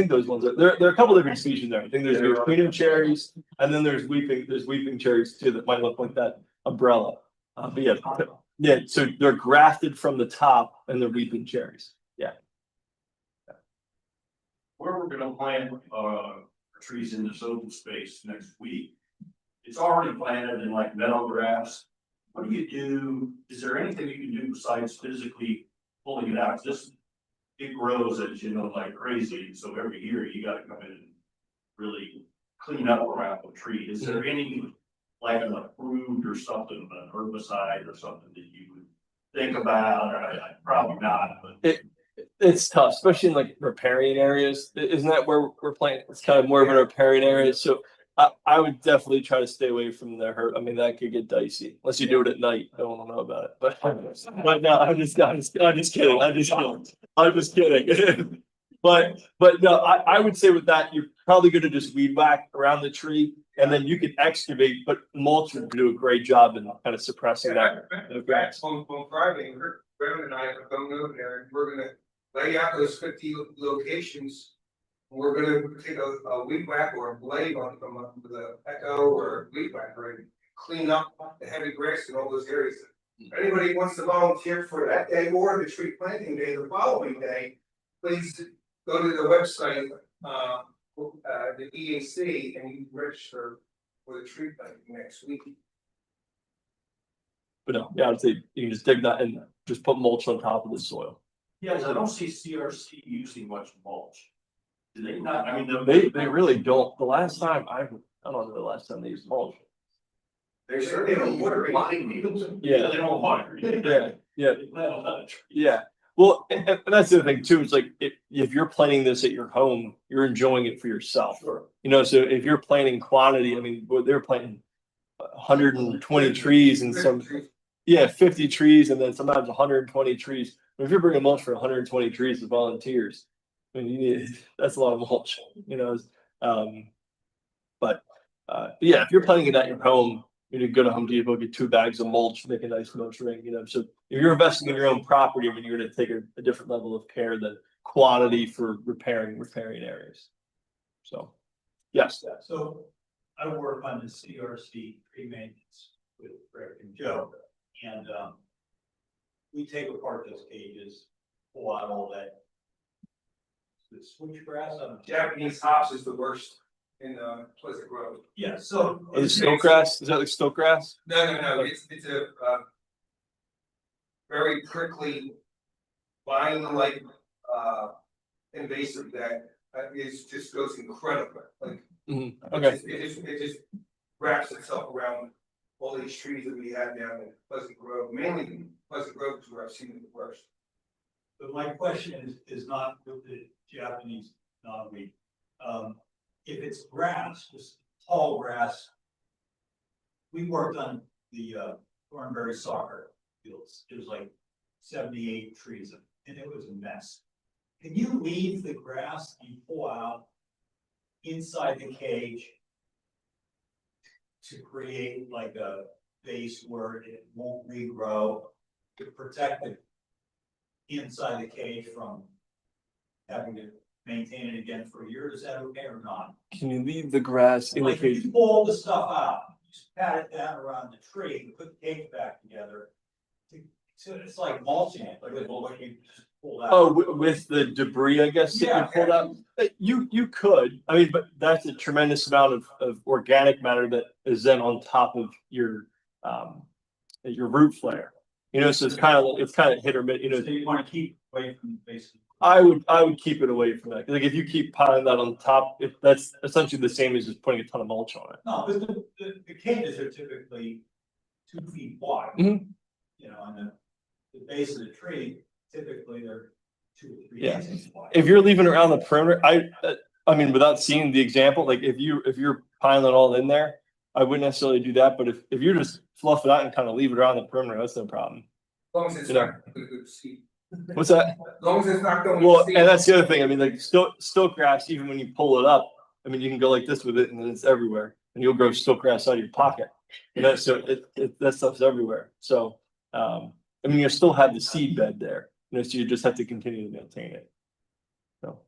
[SPEAKER 2] those ones are there are a couple different species there. I think there's Queen cherries and then there's weeping cherries too that might look like that umbrella. But yeah, so they're grafted from the top and they're weeping cherries. Yeah.
[SPEAKER 5] Where we're gonna plant trees in this open space next week. It's already planted in like meadow grass. What do you do? Is there anything you can do besides physically pulling it out? It grows as you know, like crazy. So every year you gotta come in and really clean up around the tree. Is there any like an approved or something, an herbicide or something that you would think about? Probably not, but.
[SPEAKER 2] It's tough, especially in like riparian areas. Isn't that where we're planting? It's kind of more of a riparian area. So I would definitely try to stay away from the herb. I mean, that could get dicey unless you do it at night. I don't want to know about it. But no, I'm just kidding. I'm just kidding. But no, I would say with that, you're probably going to just weed whack around the tree and then you can excavate, but mulch would do a great job in kind of suppressing that.
[SPEAKER 1] On Friday, Brown and I are going over there and we're gonna lay out those 50 locations. We're gonna take a weed whack or a blade on them with a echo or a weed whacker and clean up the heavy grass in all those areas. If anybody wants to volunteer for that day or the tree planting day the following day, please go to the website, the EAC, and you can register for the tree planting next week.
[SPEAKER 2] But no, yeah, I'd say you can just dig that and just put mulch on top of the soil.
[SPEAKER 5] Yes, I don't see CRC using much mulch. Do they not? I mean,
[SPEAKER 2] They really don't. The last time I don't know the last time they used mulch.
[SPEAKER 5] they don't water line needles.
[SPEAKER 2] Yeah.
[SPEAKER 5] They don't water.
[SPEAKER 2] Yeah. Well, and that's the other thing too. It's like if you're planting this at your home, you're enjoying it for yourself. You know, so if you're planting quantity, I mean, they're planting 120 trees and some. Yeah, 50 trees and then sometimes 120 trees. But if you're bringing mulch for 120 trees with volunteers, I mean, that's a lot of mulch, you know. But yeah, if you're planting it at your home, you need to go to Home Depot, get 2 bags of mulch, make a nice mulch ring, you know. So if you're investing in your own property, I mean, you're going to take a different level of care than quantity for riparian areas. So, yes.
[SPEAKER 9] So I work on the CRC tree maintenance with Rick and Joe. And we take apart those cages pull out all that. The switchgrass on.
[SPEAKER 1] Japanese hops is the worst in Pleasant Grove.
[SPEAKER 9] Yeah, so.
[SPEAKER 2] Or the stiltgrass, is that like stiltgrass?
[SPEAKER 1] No, it's a very prickly, vine-like invasive that is just goes incredible. Like
[SPEAKER 2] Okay,
[SPEAKER 1] it just wraps itself around all these trees that we have down in Pleasant Grove. Mainly Pleasant Grove is where I've seen it the worst.
[SPEAKER 9] But my question is not with the Japanese knotweed. If it's grass, just tall grass. We worked on the Thornberry soccer fields. It was like 78 trees and it was a mess. Can you leave the grass you pull out inside the cage to create like a base where it won't regrow to protect it inside the cage from having to maintain it again for a year? Is that okay or not?
[SPEAKER 2] can you leave the grass in the
[SPEAKER 9] Like if
[SPEAKER 2] cage?
[SPEAKER 9] you pull all the stuff out, just pat it down around the tree, put the cage back together. So it's like mulching it, like what you just pulled out.
[SPEAKER 2] Oh, with the debris, I guess, that you
[SPEAKER 9] Yeah.
[SPEAKER 2] pulled out. You could, I mean, but that's a tremendous amount of organic matter that is then on top of your root flare. You know, so it's kind of hit or miss, you know.
[SPEAKER 9] So you want to keep away from the base.
[SPEAKER 2] I would keep it away from that. Like if you keep piling that on top, if that's essentially the same as just putting a ton of mulch on it.
[SPEAKER 9] No, because the cages are typically 2 feet wide.
[SPEAKER 2] Mhm.
[SPEAKER 9] You know, and the base of the tree, typically they're 2 or 3
[SPEAKER 2] Yeah.
[SPEAKER 9] inches wide.
[SPEAKER 2] If you're leaving it around the perimeter, I mean, without seeing the example, like if you're piling it all in there, I wouldn't necessarily do that. But if you're just fluff it out and kind of leave it around the perimeter, that's no problem.
[SPEAKER 1] As long as it's
[SPEAKER 2] You know.
[SPEAKER 1] not going to seed.
[SPEAKER 2] What's that?
[SPEAKER 1] As long as it's not going
[SPEAKER 2] Well,
[SPEAKER 1] to seed.
[SPEAKER 2] and that's the other thing. I mean, like stilt grass, even when you pull it up, I mean, you can go like this with it, and then it's everywhere, and you'll grow stilt grass out of your pocket. You know, so that stuff's everywhere. So, I mean, you still have the seed bed there. You know, so you just have to continue to maintain it. So,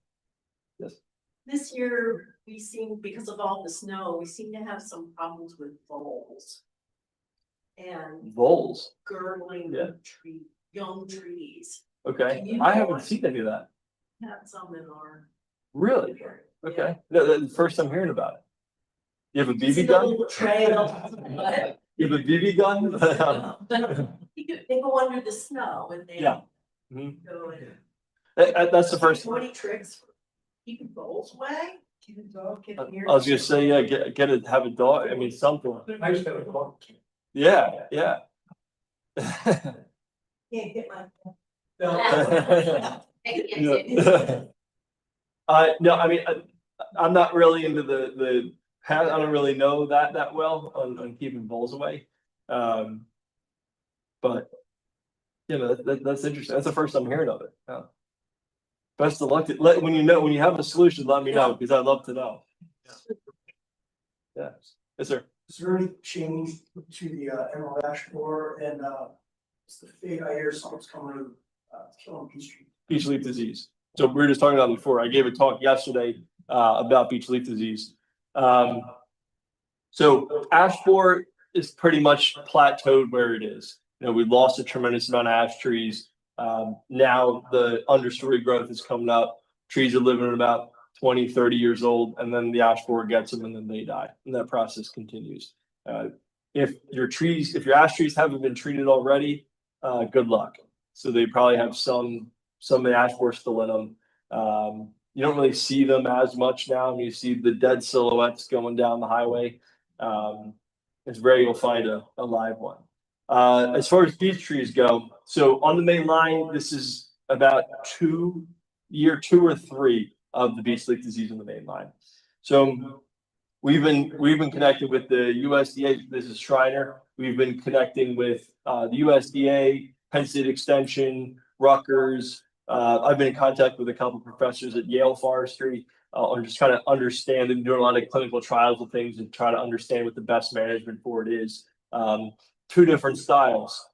[SPEAKER 2] yes.
[SPEAKER 3] This year, we seem, because of all the snow, we seem to have some problems with voles. And
[SPEAKER 2] Voles.
[SPEAKER 3] girdling
[SPEAKER 2] Yeah.
[SPEAKER 3] young trees.
[SPEAKER 2] Okay. I haven't seen any of that.
[SPEAKER 3] Had some in our.
[SPEAKER 2] Really? Okay. No, that's the first I'm hearing about it. You have a
[SPEAKER 3] Just
[SPEAKER 2] BB
[SPEAKER 3] a
[SPEAKER 2] gun?
[SPEAKER 3] little trail.
[SPEAKER 2] You have a BB gun?
[SPEAKER 3] They go under the snow and they.
[SPEAKER 2] Yeah. Mhm.
[SPEAKER 3] Go in.
[SPEAKER 2] That's the first.
[SPEAKER 3] 20 tricks for keeping voles away?
[SPEAKER 4] Keep the dog, get
[SPEAKER 2] I
[SPEAKER 4] near.
[SPEAKER 2] was gonna say, yeah, get it, have a dog. I mean, something.
[SPEAKER 7] I used to have a dog.
[SPEAKER 2] Yeah, yeah.
[SPEAKER 3] Can't get my.
[SPEAKER 2] No, I mean, I'm not really into the I don't really know that well on keeping voles away. But you know, that's interesting. That's the first I'm hearing of it. Yeah. Best of luck. When you have a solution, let me know because I'd love to know. Yeah. Yes, sir.
[SPEAKER 7] Is there any change to the emerald ash borer and it's the fate I hear someone's coming to killing peach tree?
[SPEAKER 2] Beech leaf disease. So we were just talking about it before. I gave a talk yesterday about beech leaf disease. So ash borer is pretty much plateaued where it is. You know, we lost a tremendous amount of ash trees. Now the understory growth is coming up. Trees are living at about 20, 30 years old, and then the ash borer gets them and then they die. And that process continues. If your ash trees haven't been treated already, good luck. So they probably have some of the ash borer still in them. You don't really see them as much now. You see the dead silhouettes going down the highway. It's rare you'll find a live one. As far as beech trees go, so on the main line, this is about year 2 or 3 of the beech leaf disease on the main line. So we've been connected with the USDA. This is Schreiner. We've been connecting with the USDA, Penn State Extension, Rutgers. I've been in contact with a couple of professors at Yale Forestry on just trying to understand and doing a lot of clinical trials of things and try to understand what the best management for it is. 2 different styles.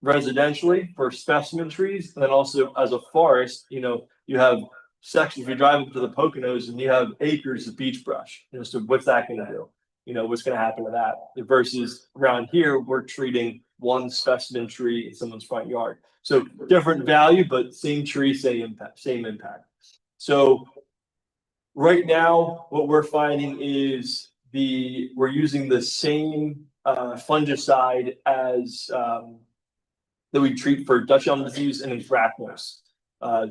[SPEAKER 2] Residentially for specimen trees, and then also as a forest, you know, you have sections. If you're driving to the Poconos and you have acres of beech brush, you know, so what's that going to do? you know, what's gonna happen to that? Versus around here, we're treating one specimen tree in someone's front yard. So different value, but same tree, same impact. So right now, what we're finding is we're using the same fungicide as that we treat for Dutch elm disease and anthracnose.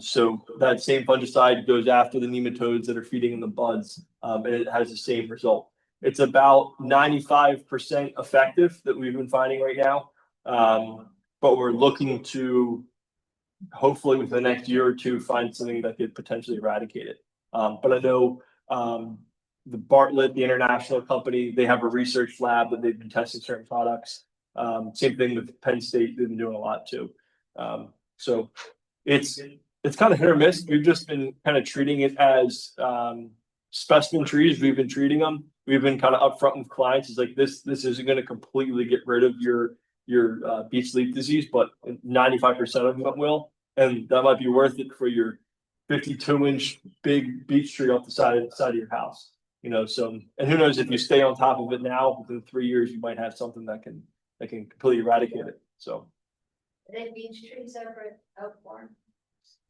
[SPEAKER 2] So that same fungicide goes after the nematodes that are feeding in the buds, and it has the same result. It's about 95% effective that we've been finding right now. But we're looking to hopefully within the next year or two find something that could potentially eradicate it. But I know the Bartlett, the international company, they have a research lab that they've been testing certain products. Same thing with Penn State, they've been doing a lot too. So it's kind of hit or miss. We've just been kind of treating it as specimen trees. We've been treating them. We've been kind of upfront with clients. It's like this isn't going to completely get rid of your beech leaf disease, but 95% of them will, and that might be worth it for your 52-inch big beech tree off the side of your house. You know, so, and who knows, if you stay on top of it now, within 3 years, you might have something that can completely eradicate it. So
[SPEAKER 8] Are they beech trees over at Elkhorn?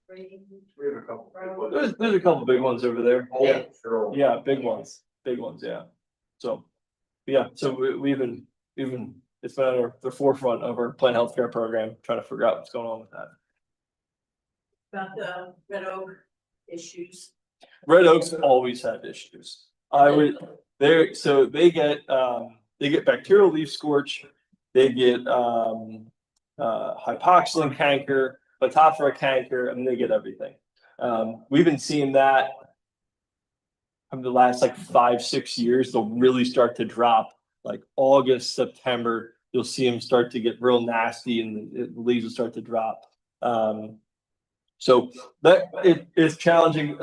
[SPEAKER 5] We have a couple.
[SPEAKER 2] there's a couple big ones over there. Yeah, yeah, big ones, yeah. So, yeah, so we've been it's been at the forefront of our plant healthcare program, trying to figure out what's going on with that.
[SPEAKER 3] About the red oak issues.
[SPEAKER 2] Red oaks always have issues. They get bacterial leaf scorch, they get hypoxylin canker, Phytophthora canker, and they get everything. We've been seeing that from the last like 5-6 years. They'll really start to drop like August, September. You'll see them start to get real nasty, and the leaves will start to drop. So that it is challenging.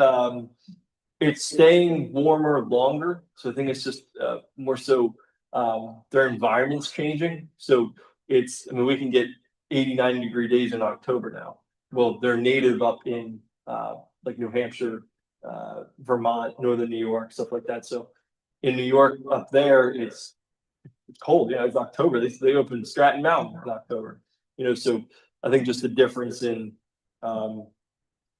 [SPEAKER 2] It's staying warmer longer. So I think it's just more so their environment's changing. So I mean, we can get 80-90 degree days in October now. Well, they're native up in like New Hampshire, Vermont, Northern New York, stuff like that. So in New York up there, it's cold. Yeah, it's October. They open Stratton Mountain in October. You know, so I think just the difference in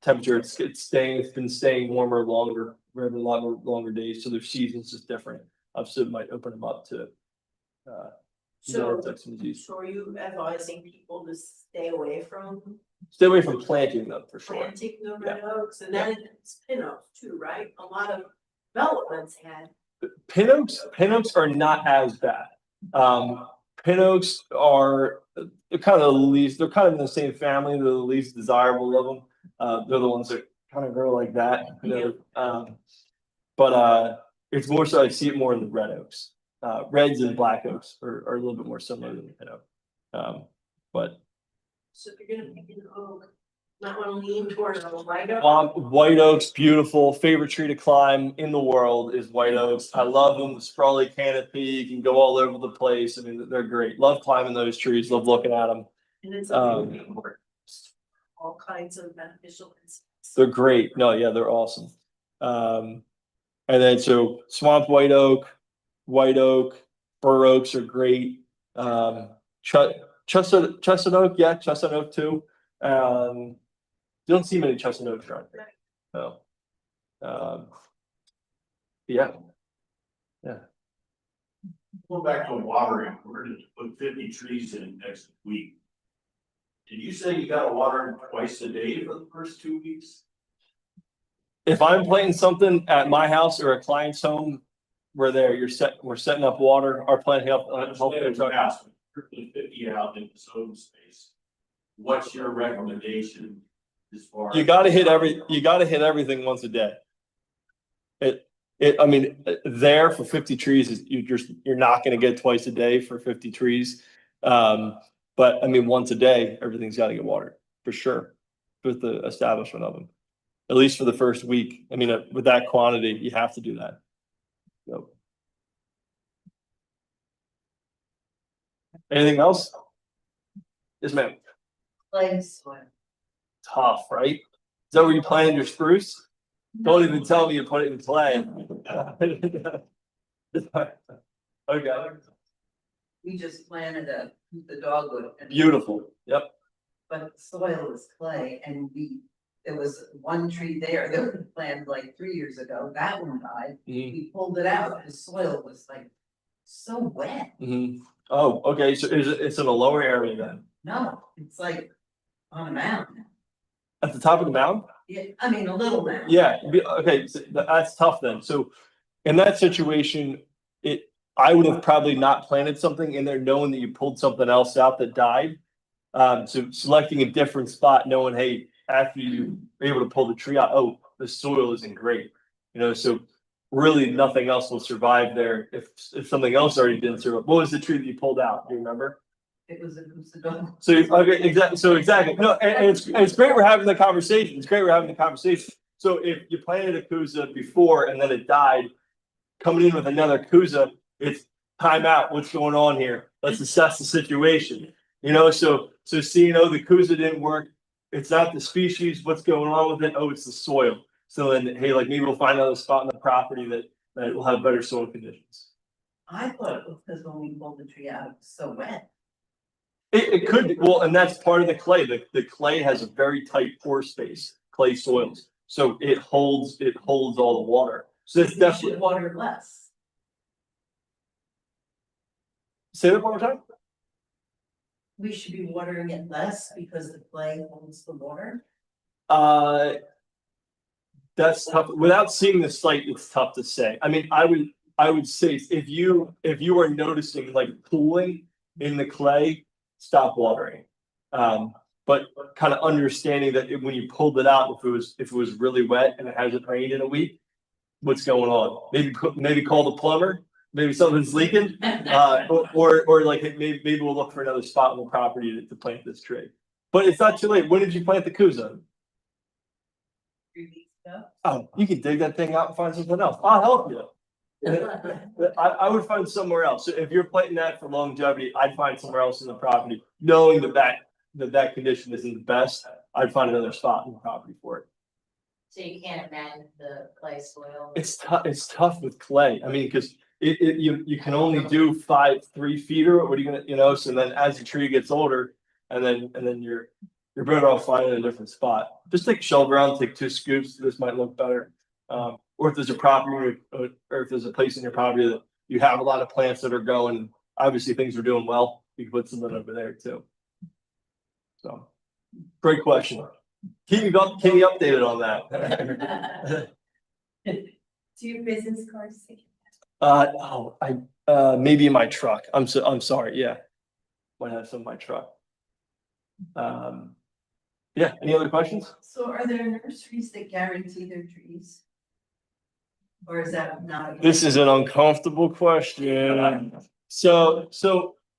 [SPEAKER 2] temperature, it's been staying warmer longer. We're having a lot longer days, so their season's just different. So it might open them up to
[SPEAKER 3] So
[SPEAKER 2] disease.
[SPEAKER 3] are you advising people to stay away from
[SPEAKER 2] Stay away from planting them for sure.
[SPEAKER 3] planting the red oaks? And then it's pin oaks too, right? A lot of developments had.
[SPEAKER 2] Pin oaks are not as bad. Pin oaks are kind of the least, they're kind of in the same family, they're the least desirable of them. They're the ones that kind of grow like that, you know. But it's more so I see it more in the red oaks. Reds and black oaks are a little bit more similar than the pin oak. But
[SPEAKER 3] So if you're gonna pick an oak, not want to lean toward a white oak.
[SPEAKER 2] white oaks, beautiful. Favorite tree to climb in the world is white oaks. I love them. The sprawly canopy, you can go all over the place. I mean, they're great. Love climbing those trees. Love looking at them.
[SPEAKER 3] And it's all kinds of beneficial.
[SPEAKER 2] They're great. No, yeah, they're awesome. And then so swamp white oak, bur oaks are great. Chestnut oak, yeah, chestnut oak too. You don't see many chestnut oaks around here. No. Yeah.
[SPEAKER 5] Going back to watering, we're going to put 50 trees in next week. Did you say you got to water them twice a day for the first 2 weeks?
[SPEAKER 2] If I'm planting something at my house or a client's home, we're there. We're setting up water. Our plant health.
[SPEAKER 5] 50 out in the soil space. What's your recommendation as far as?
[SPEAKER 2] You got to hit everything once a day. I mean, there for 50 trees is you're not going to get twice a day for 50 trees. But I mean, once a day, everything's got to get watered for sure with the establishment of them, at least for the first week. I mean, with that quantity, you have to do that. So. Anything else? Yes, ma'am.
[SPEAKER 6] Clay soil.
[SPEAKER 2] Tough, right? Is that where you planted your spruce? Don't even tell me you put it in clay. Okay,
[SPEAKER 6] We just planted the dogwood. and-
[SPEAKER 2] beautiful, yep.
[SPEAKER 6] But the soil is clay and there was one tree there that was planted like 3 years ago, that one died. We pulled it out, the soil was like so wet.
[SPEAKER 2] Oh, okay, so it's in a lower area then,
[SPEAKER 6] No, it's like on a mountain.
[SPEAKER 2] at the top of the mountain?
[SPEAKER 6] Yeah, I mean, a little mountain.
[SPEAKER 2] Yeah, okay, so that's tough then. So in that situation, I would have probably not planted something in there knowing that you pulled something else out that died. So selecting a different spot, knowing, hey, after you were able to pull the tree out, oh, the soil isn't great. So really nothing else will survive there if something else already didn't survive. What was the tree that you pulled out? Do you remember?
[SPEAKER 6] It was a dog.
[SPEAKER 2] So, okay, exactly, so exactly, no, and it's great we're having the conversation, it's great we're having the conversation. So if you planted a Kuza before and then it died, coming in with another Kuza, it's time out, what's going on here? Let's assess the situation, so seeing, oh, the Kuza didn't work, it's not the species, what's going on with it? Oh, it's the soil. So then, hey, like maybe we'll find another spot in the property that will have better soil conditions.
[SPEAKER 6] I thought it was because when we pulled the tree out, it was so wet.
[SPEAKER 2] It could be, well, and that's part of the clay. The clay has a very tight pore space, clay soils. So it holds all the water. So it's
[SPEAKER 6] We
[SPEAKER 2] definitely,
[SPEAKER 6] should water less.
[SPEAKER 2] say that one more time?
[SPEAKER 6] We should be watering it less because the clay holds the water.
[SPEAKER 2] That's tough. Without seeing the site, it's tough to say. I mean, I would say if you are noticing like pooling in the clay, stop watering. But kind of understanding that when you pulled it out, if it was really wet and it hasn't rained in a week, what's going on? Maybe call the plumber. Maybe something's leaking. Or like maybe we'll look for another spot on the property to plant this tree. But it's not too late. When did you plant the Kuza?
[SPEAKER 6] 3 weeks ago.
[SPEAKER 2] Oh, you can dig that thing out and find something else. I'll help you. I would find somewhere else. So if you're planting that for longevity, I'd find somewhere else in the property, knowing that condition isn't the best. I'd find another spot in the property for it.
[SPEAKER 8] So you can't amend the clay soil?
[SPEAKER 2] It's tough with clay. I mean, because you can only do 3 feet, or what are you gonna, so then as the tree gets older, and then you're better off finding a different spot. Just take a shovel around, take 2 scoops. This might look better. Or if there's a property or if there's a place in your property that you have a lot of plants that are going, obviously things are doing well, you can put something over there too. So, great question. Keep me updated on that.
[SPEAKER 4] Do your business cards?
[SPEAKER 2] Maybe in my truck. I'm sorry. Yeah. Might have some in my truck. Yeah. Any other questions?
[SPEAKER 6] So are there nurseries that guarantee their trees? Or is that not?
[SPEAKER 2] This is an uncomfortable question. So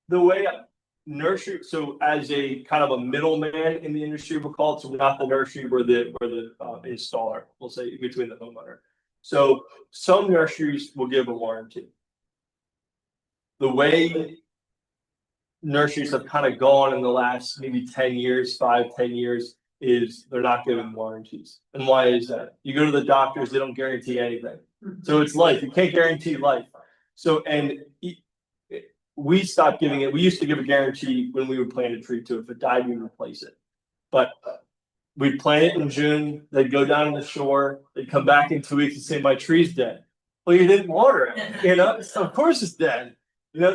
[SPEAKER 2] the way nursery, so as a kind of a middleman in the industry, we'll call it, so we're not the nursery, we're the installer, we'll say, between the homeowner. So some nurseries will give a warranty. The way nurseries have kind of gone in the last maybe 10 years, 10 years, is they're not giving warranties. And why is that? You go to the doctors, they don't guarantee anything. So it's life. You can't guarantee life. So, and we stopped giving it. We used to give a guarantee when we would plant a tree too. If it died, we'd replace it. But we'd plant it in June. They'd go down to the shore. They'd come back in 2 weeks and say, my tree's dead. Well, you didn't water it, So of course it's dead,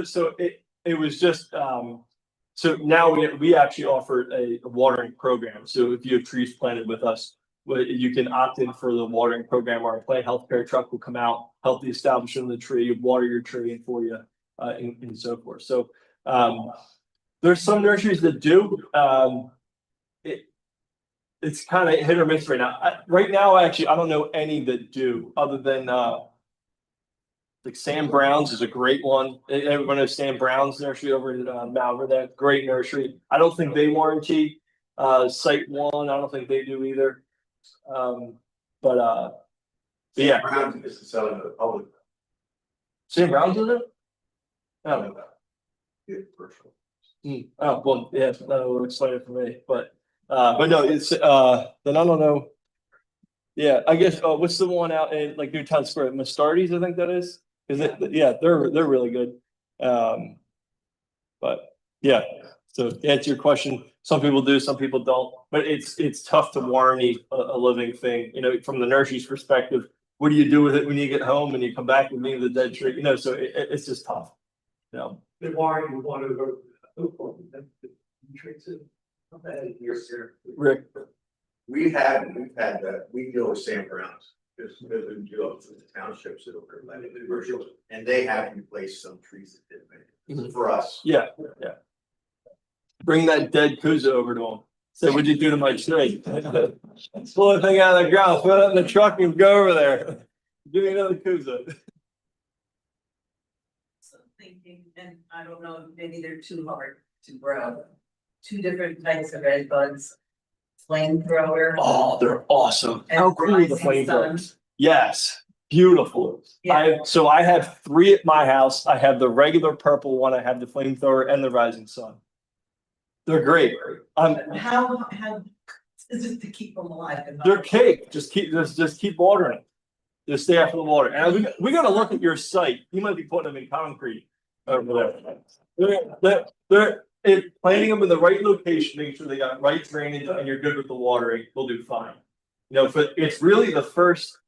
[SPEAKER 2] so it was just, so now we actually offer a watering program. So if you have trees planted with us, you can opt in for the watering program. Our plant healthcare truck will come out, help the establishment of the tree, water your tree and for you, and so forth. So there's some nurseries that do. It's kind of hit or miss right now. Right now, actually, I don't know any that do, other than like Sam Brown's is a great one. Everyone knows Sam Brown's nursery over in Malvern. That great nursery. I don't think they warranty. Site One, I don't think they do either. But yeah.
[SPEAKER 5] Brown is selling to the public.
[SPEAKER 2] Sam Brown's is it? Oh.
[SPEAKER 5] Virtual.
[SPEAKER 2] Oh, well, yeah, that will explain it for me. But no, it's then I don't know. Yeah, I guess what's the one out in like Newtown Square? Mastardi's, I think that is. Is it? Yeah, they're really good. But yeah, so to answer your question, some people do, some people don't, but it's tough to warranty a living thing, you know, from the nursery's perspective. What do you do with it when you get home and you come back with me the dead tree, you know, so it's just tough. You know,
[SPEAKER 7] The warrant, you want to go.
[SPEAKER 2] Rick,
[SPEAKER 10] We've had we deal with Sam Brown's, because we deal with the townships that are like commercial, and they have replaced some trees that didn't make it. For us.
[SPEAKER 2] yeah, yeah. Bring that dead Kuza over to him. Say, what'd you do to my tree? Pull the thing out of the ground, throw it in the truck and go over there. Give me another Kuza.
[SPEAKER 6] So thinking, and I don't know, maybe they're too hard to grow. 2 different types of red buds. Flamethrower.
[SPEAKER 2] Oh, they're awesome.
[SPEAKER 6] And
[SPEAKER 2] How cool are the
[SPEAKER 6] rising sun.
[SPEAKER 2] flamethrowers? Yes, beautiful.
[SPEAKER 6] Yeah.
[SPEAKER 2] So I have 3 at my house. I have the regular purple one, I have the flamethrower and the rising sun. They're great.
[SPEAKER 6] How is it to keep them alive?
[SPEAKER 2] They're cake. Just keep watering it. Just stay after the water. And we gotta look at your site. You might be putting them in concrete over there. If planting them in the right location, making sure they got right drainage and you're good with the watering, we'll do fine. You know, but it's really the first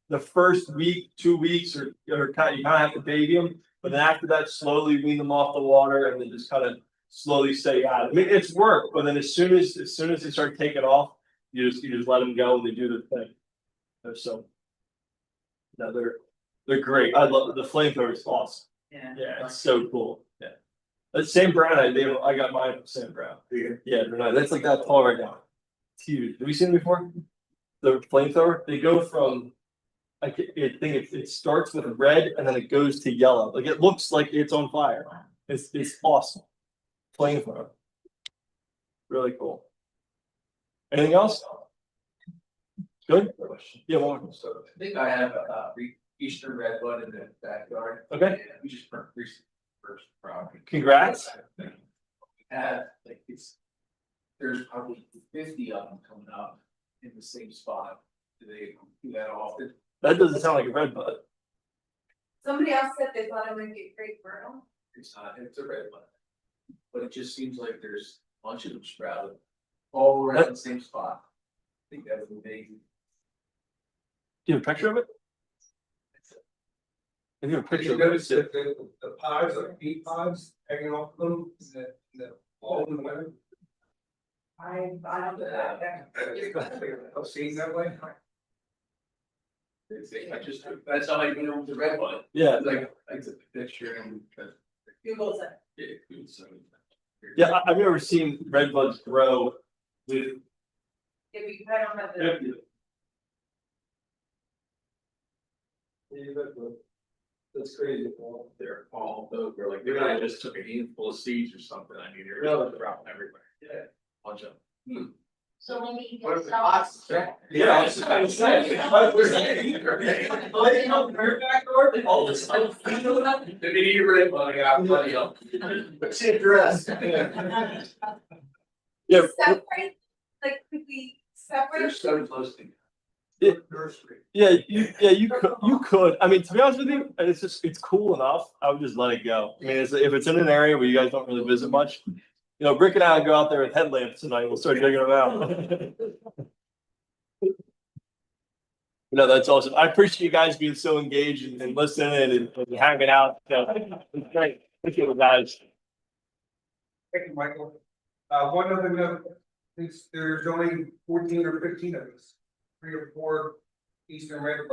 [SPEAKER 2] week, 2 weeks, or you kind of have to baby them, but then after that, slowly wean them off the water and then just kind of slowly stay out. I mean, it's work, but then as soon as they start taking off, you just let them go and they do their thing. So, no, they're great. I love the flamethrower is awesome.
[SPEAKER 6] Yeah.
[SPEAKER 2] Yeah, it's so cool. Yeah. That Sam Brown, I got mine from Sam Brown. Yeah, they're nice. That's like that tall right now. It's huge. Have you seen it before? The flamethrower, they go from, I think it starts with red and then it goes to yellow. Like it looks like it's on fire. It's awesome. Flamethrower. Really cool. Anything else? Good? Yeah, one.
[SPEAKER 11] I think I have Eastern redbud in the backyard.
[SPEAKER 2] Okay.
[SPEAKER 11] And we just burnt recently first property.
[SPEAKER 2] Congrats.
[SPEAKER 11] We have there's probably 50 of them coming up in the same spot. Do they do that often?
[SPEAKER 2] That doesn't sound like a red bud.
[SPEAKER 4] Somebody else said they thought it might be great Vernal.
[SPEAKER 11] It's not, it's a redbud. But it just seems like there's a bunch of them sprouted all around the same spot. I think that was amazing.
[SPEAKER 2] Do you have a picture of it? Have you have a picture
[SPEAKER 1] You
[SPEAKER 2] of it?
[SPEAKER 1] notice that the pods, like pea pods, hanging off them, the fall in the winter.
[SPEAKER 4] I don't know that.
[SPEAKER 1] I've seen that way.
[SPEAKER 11] I just, that's how I knew it was a redbud.
[SPEAKER 2] Yeah.
[SPEAKER 11] Like, I took the picture and.
[SPEAKER 4] Google's it.
[SPEAKER 11] Yeah, it was so.
[SPEAKER 2] Yeah, I've never seen red buds grow with.
[SPEAKER 4] If you, I don't have the.
[SPEAKER 2] That's crazy.
[SPEAKER 11] They're all over, like, they really just took a handful of seeds or something, I mean, they're really dropping everywhere. Yeah. Bunch of them.
[SPEAKER 8] So maybe you
[SPEAKER 11] What
[SPEAKER 8] can
[SPEAKER 11] if the
[SPEAKER 8] sell.
[SPEAKER 11] box?
[SPEAKER 2] Yeah, I was just gonna say. All this stuff.
[SPEAKER 11] They need to rid of, I got plenty of them. But see address.
[SPEAKER 2] Yeah.
[SPEAKER 4] Separate, like, could we
[SPEAKER 11] They're
[SPEAKER 4] separate?
[SPEAKER 11] so close to.
[SPEAKER 2] Yeah.
[SPEAKER 11] Nursery.
[SPEAKER 2] Yeah, you could. I mean, to be honest with you, it's cool enough. I would just let it go. I mean, if it's in an area where you guys don't really visit much, you know, Rick and I will go out there with headlamps tonight. We'll start digging them out. No, that's awesome. I appreciate you guys being so engaged and listening and hanging out. It's great. Thank you, guys.
[SPEAKER 1] Thank you, Michael. One other note, there's only 14 or 15 of us, 3 or 4 Eastern red buds.